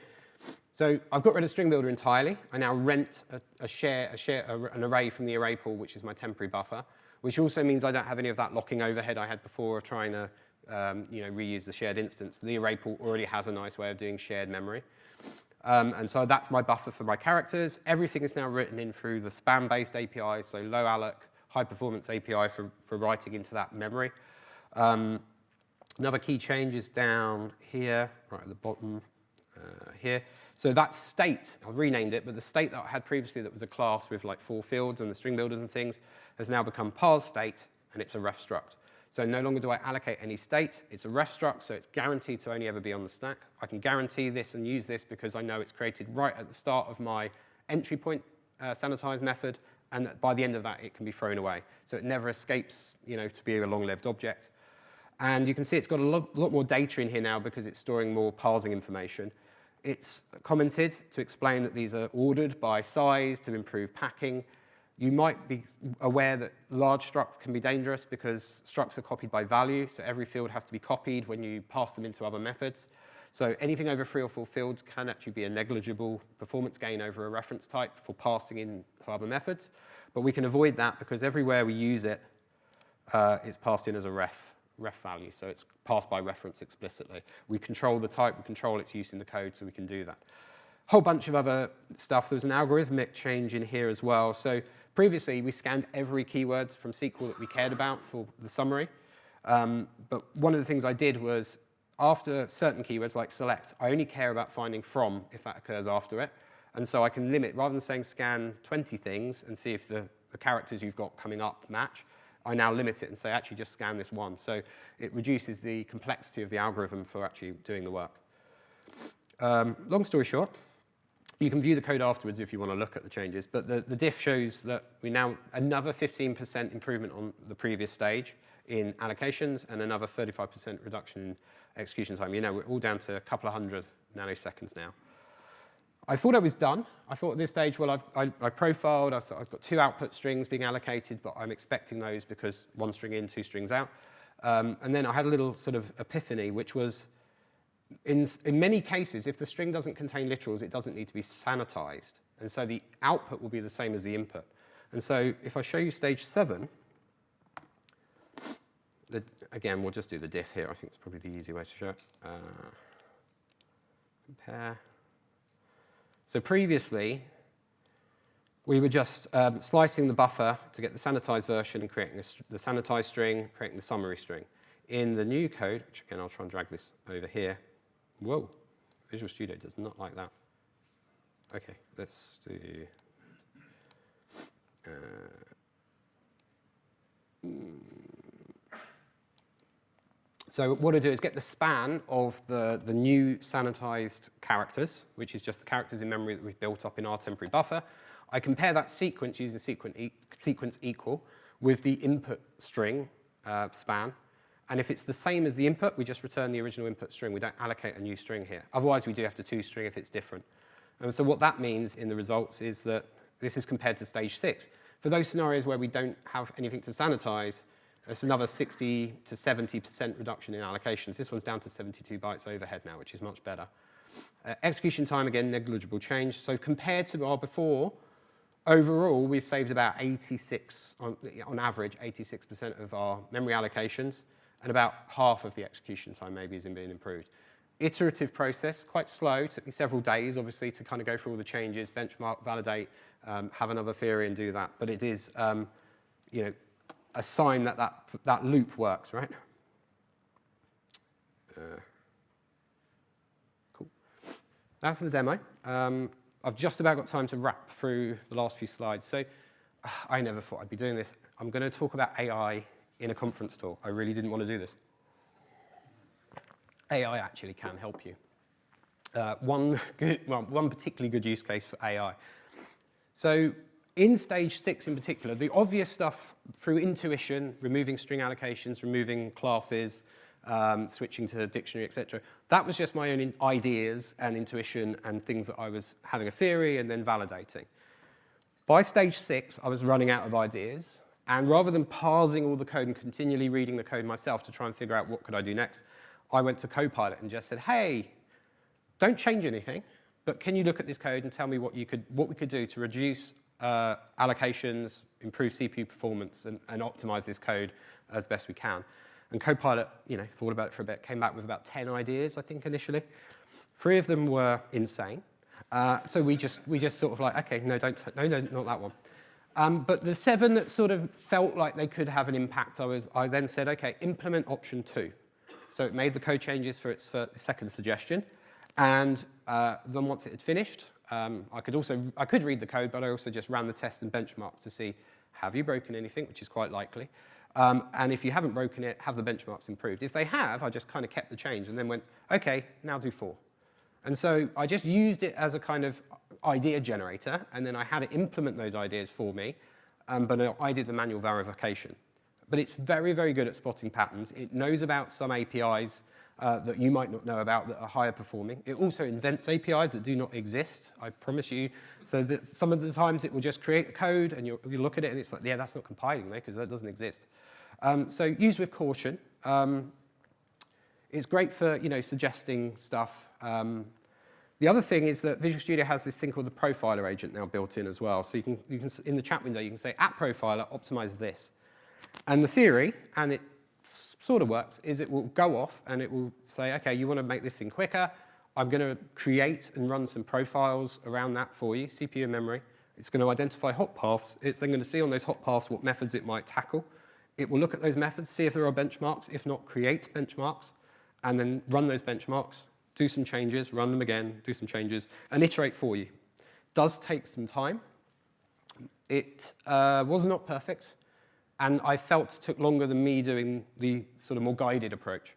[SPEAKER 1] So I've got rid of string builder entirely. I now rent an array from the array pool, which is my temporary buffer, which also means I don't have any of that locking overhead I had before of trying to reuse the shared instance. The array pool already has a nice way of doing shared memory. And so that's my buffer for my characters. Everything is now written in through the span-based API, so low alloc, high-performance API for writing into that memory. Another key change is down here, right at the bottom here. So that state, I've renamed it, but the state that I had previously that was a class with like 4 fields and the string builders and things has now become parse state, and it's a ref struct. So no longer do I allocate any state. It's a ref struct, so it's guaranteed to only ever be on the stack. I can guarantee this and use this because I know it's created right at the start of my entry point sanitize method, and that by the end of that, it can be thrown away. So it never escapes, to be a long-lived object. And you can see it's got a lot more data in here now because it's storing more parsing information. It's commented to explain that these are ordered by size to improve packing. You might be aware that large structs can be dangerous because structs are copied by value, so every field has to be copied when you pass them into other methods. So anything over 3 or 4 fields can actually be a negligible performance gain over a reference type for passing in to other methods. But we can avoid that because everywhere we use it, it's passed in as a ref value, so it's passed by reference explicitly. We control the type, we control its use in the code, so we can do that. Whole bunch of other stuff. There was an algorithmic change in here as well. So previously, we scanned every keyword from SQL that we cared about for the summary. But one of the things I did was, after certain keywords like select, I only care about finding from if that occurs after it. And so I can limit, rather than saying scan 20 things and see if the characters you've got coming up match, I now limit it and say, actually, just scan this one. So it reduces the complexity of the algorithm for actually doing the work. Long story short, you can view the code afterwards if you want to look at the changes, but the diff shows that we now another 15% improvement on the previous stage in allocations and another 35% reduction in execution time. We're all down to a couple of hundred nanoseconds now. I thought I was done. I thought at this stage, well, I profiled, I've got 2 output strings being allocated, but I'm expecting those because 1 string in, 2 strings out. And then I had a little sort of epiphany, which was, in many cases, if the string doesn't contain literals, it doesn't need to be sanitized. And so the output will be the same as the input. And so if I show you stage 7, again, we'll just do the diff here. I think it's probably the easy way to show it. Compare. So previously, we were just slicing the buffer to get the sanitized version and creating the sanitized string, creating the summary string. In the new code, which again, I'll try and drag this over here. Whoa, Visual Studio does not like that. OK, let's do... So what I do is get the span of the new sanitized characters, which is just the characters in memory that we've built up in our temporary buffer. I compare that sequence using sequence equal with the input string span. And if it's the same as the input, we just return the original input string. We don't allocate a new string here. Otherwise, we do have to toString if it's different. And so what that means in the results is that this is compared to stage 6. For those scenarios where we don't have anything to sanitize, it's another 60 to 70% reduction in allocations. This one's down to 72 bytes overhead now, which is much better. Execution time, again, negligible change. So compared to our before, overall, we've saved about 86, on average, 86% of our memory allocations, and about half of the execution time maybe is being improved. Iterative process, quite slow. Took me several days, obviously, to kind of go through all the changes, benchmark, validate, have another theory and do that. But it is, a sign that loop works, right? Cool. That's the demo. I've just about got time to wrap through the last few slides. So I never thought I'd be doing this. I'm going to talk about AI in a conference talk. I really didn't want to do this. AI actually can help you. One particularly good use case for AI. So in stage 6 in particular, the obvious stuff through intuition, removing string allocations, removing classes, switching to dictionary, etc. That was just my own ideas and intuition and things that I was having a theory and then validating. By stage 6, I was running out of ideas. And rather than parsing all the code and continually reading the code myself to try and figure out what could I do next, I went to Copilot and just said, hey, don't change anything. but can you look at this code and tell me what we could do to reduce allocations, improve CPU performance, and optimize this code as best we can? And Copilot, thought about it for a bit, came back with about 10 ideas, I think, initially. 3 of them were insane. So we just sort of like, okay, no, not that one. But the 7 that sort of felt like they could have an impact, I then said, okay, implement option 2. So it made the code changes for its second suggestion. And then once it had finished, I could read the code, but I also just ran the test and benchmarks to see, have you broken anything, which is quite likely. And if you haven't broken it, have the benchmarks improved? If they have, I just kind of kept the change and then went, okay, now do 4. And so I just used it as a kind of idea generator, and then I had it implement those ideas for me, but I did the manual verification. But it's very, very good at spotting patterns. It knows about some APIs that you might not know about that are higher performing. It also invents APIs that do not exist, I promise you. So that some of the times it will just create a code and you look at it and it's like, yeah, that's not compiling though, because that doesn't exist. So use with caution. It's great for suggesting stuff. The other thing is that Visual Studio has this thing called the profiler agent now built in as well. So you can in the chat window, you can say, at profiler, optimize this. And the theory, and it sort of works, is it will go off and it will say, okay, you want to make this thing quicker. I'm going to create and run some profiles around that for you, CPU and memory. It's going to identify hot paths. It's then going to see on those hot paths what methods it might tackle. It will look at those methods, see if there are benchmarks. If not, create benchmarks, and then run those benchmarks, do some changes, run them again, do some changes, and iterate for you. It does take some time. It was not perfect. And I felt it took longer than me doing the sort of more guided approach.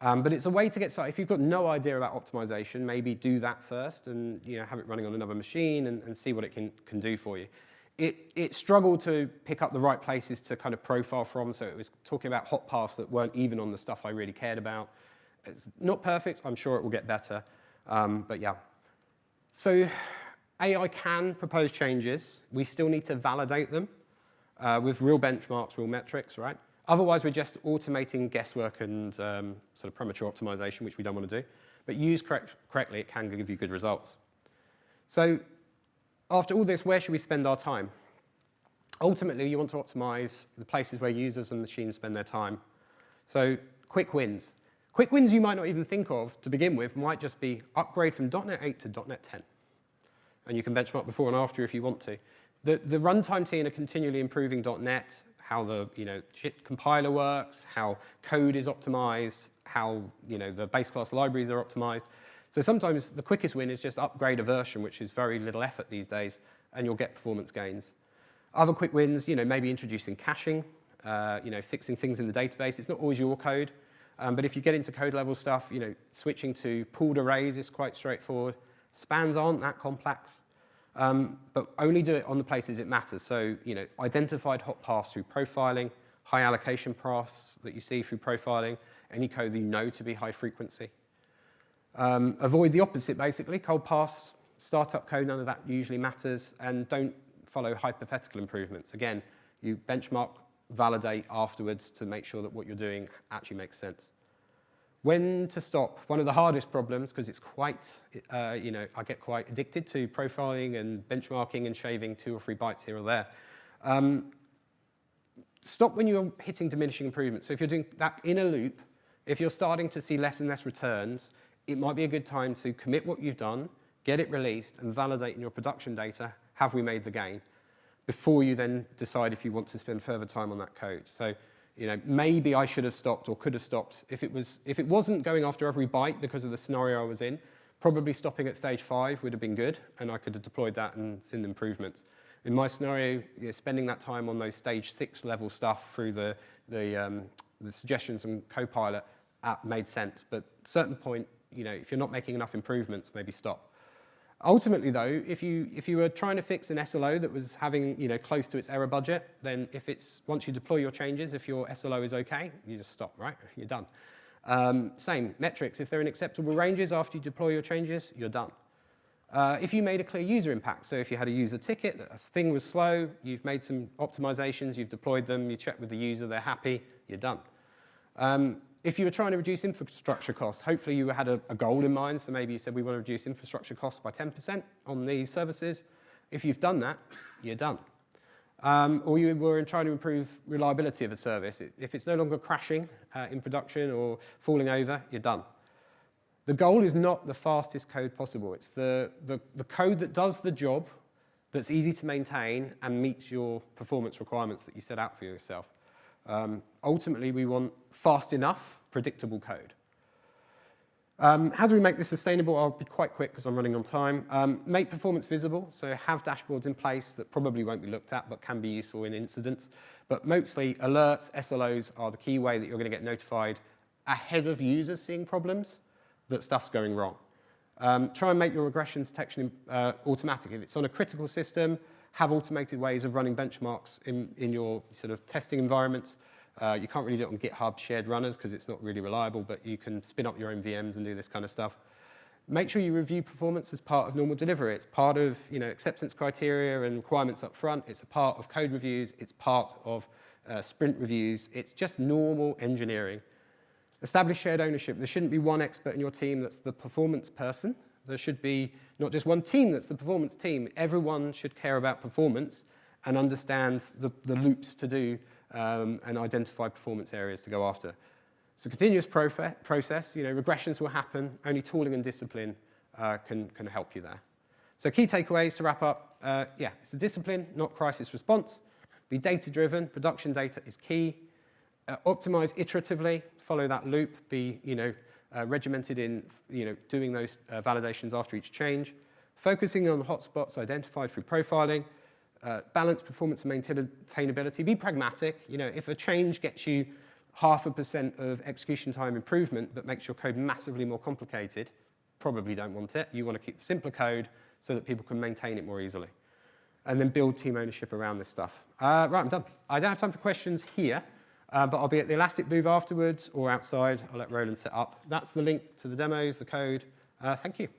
[SPEAKER 1] But it's a way to get started. If you've got no idea about optimization, maybe do that first and have it running on another machine and see what it can do for you. It struggled to pick up the right places to kind of profile from, so it was talking about hot paths that weren't even on the stuff I really cared about. It's not perfect. I'm sure it will get better. But yeah. So AI can propose changes. We still need to validate them. With real benchmarks, real metrics, right? Otherwise, we're just automating guesswork and sort of premature optimization, which we don't want to do. But used correctly, it can give you good results. So after all this, where should we spend our time? Ultimately, you want to optimize the places where users and machines spend their time. So quick wins. Quick wins you might not even think of to begin with might just be upgrade from .NET 8 to .NET 10. And you can benchmark before and after if you want to. The runtime team are continually improving .NET, how the compiler works, how code is optimized, how the base class libraries are optimized. So sometimes the quickest win is just upgrade a version, which is very little effort these days, and you'll get performance gains. Other quick wins, maybe introducing caching, fixing things in the database. It's not always your code, but if you get into code level stuff, switching to pooled arrays is quite straightforward. Spans aren't that complex. But only do it on the places it matters. So, identified hot paths through profiling, high allocation paths that you see through profiling, any code that you know to be high frequency. Avoid the opposite, basically, cold paths, startup code, none of that usually matters, and don't follow hypothetical improvements. Again, you benchmark, validate afterwards to make sure that what you're doing actually makes sense. When to stop? One of the hardest problems, because it's quite, I get quite addicted to profiling and benchmarking and shaving 2 or 3 bytes here or there. Stop when you're hitting diminishing improvements. So if you're doing that in a loop, if you're starting to see less and less returns, it might be a good time to commit what you've done, get it released, and validate in your production data, have we made the gain, before you then decide if you want to spend further time on that code. So, maybe I should have stopped or could have stopped. If it wasn't going after every byte because of the scenario I was in, probably stopping at stage 5 would have been good, and I could have deployed that and seen improvements. In my scenario, spending that time on those stage 6 level stuff through the suggestions and Copilot made sense. But at a certain point, if you're not making enough improvements, maybe stop. Ultimately, though, if you were trying to fix an SLO that was having close to its error budget, then once you deploy your changes, if your SLO is okay, you just stop, right? You're done. Same metrics. If they're in acceptable ranges after you deploy your changes, you're done. If you made a clear user impact, so if you had a user ticket, a thing was slow, you've made some optimizations, you've deployed them, you check with the user, they're happy, you're done. If you were trying to reduce infrastructure costs, hopefully you had a goal in mind. So maybe you said we want to reduce infrastructure costs by 10% on these services. If you've done that, you're done. Or you were trying to improve reliability of a service. If it's no longer crashing in production or falling over, you're done. The goal is not the fastest code possible. It's the code that does the job, that's easy to maintain and meets your performance requirements that you set out for yourself. Ultimately, we want fast enough, predictable code. How do we make this sustainable? I'll be quite quick because I'm running on time. Make performance visible, so have dashboards in place that probably won't be looked at but can be useful in incidents. But mostly alerts, SLOs are the key way that you're going to get notified ahead of users seeing problems that stuff's going wrong. Try and make your regression detection automatic. If it's on a critical system, have automated ways of running benchmarks in your sort of testing environments. You can't really do it on GitHub shared runners because it's not really reliable, but you can spin up your own VMs and do this kind of stuff. Make sure you review performance as part of normal delivery. It's part of acceptance criteria and requirements up front. It's a part of code reviews. It's part of sprint reviews. It's just normal engineering. Establish shared ownership. There shouldn't be one expert in your team that's the performance person. There should be not just one team that's the performance team. Everyone should care about performance and understand the loops to do and identify performance areas to go after. It's a continuous process. Regressions will happen. Only tooling and discipline can help you there. So key takeaways to wrap up. It's a discipline, not crisis response. Be data-driven. Production data is key. Optimize iteratively, follow that loop, be regimented in doing those validations after each change, focusing on hotspots identified through profiling, balance performance and maintainability, be pragmatic. If a change gets you 0.5% of execution time improvement but makes your code massively more complicated, probably don't want it. You want to keep the simpler code so that people can maintain it more easily. And then build team ownership around this stuff. Right, I'm done. I don't have time for questions here. But I'll be at the Elastic booth afterwards or outside. I'll let Roland set up. That's the link to the demos, the code. Thank you.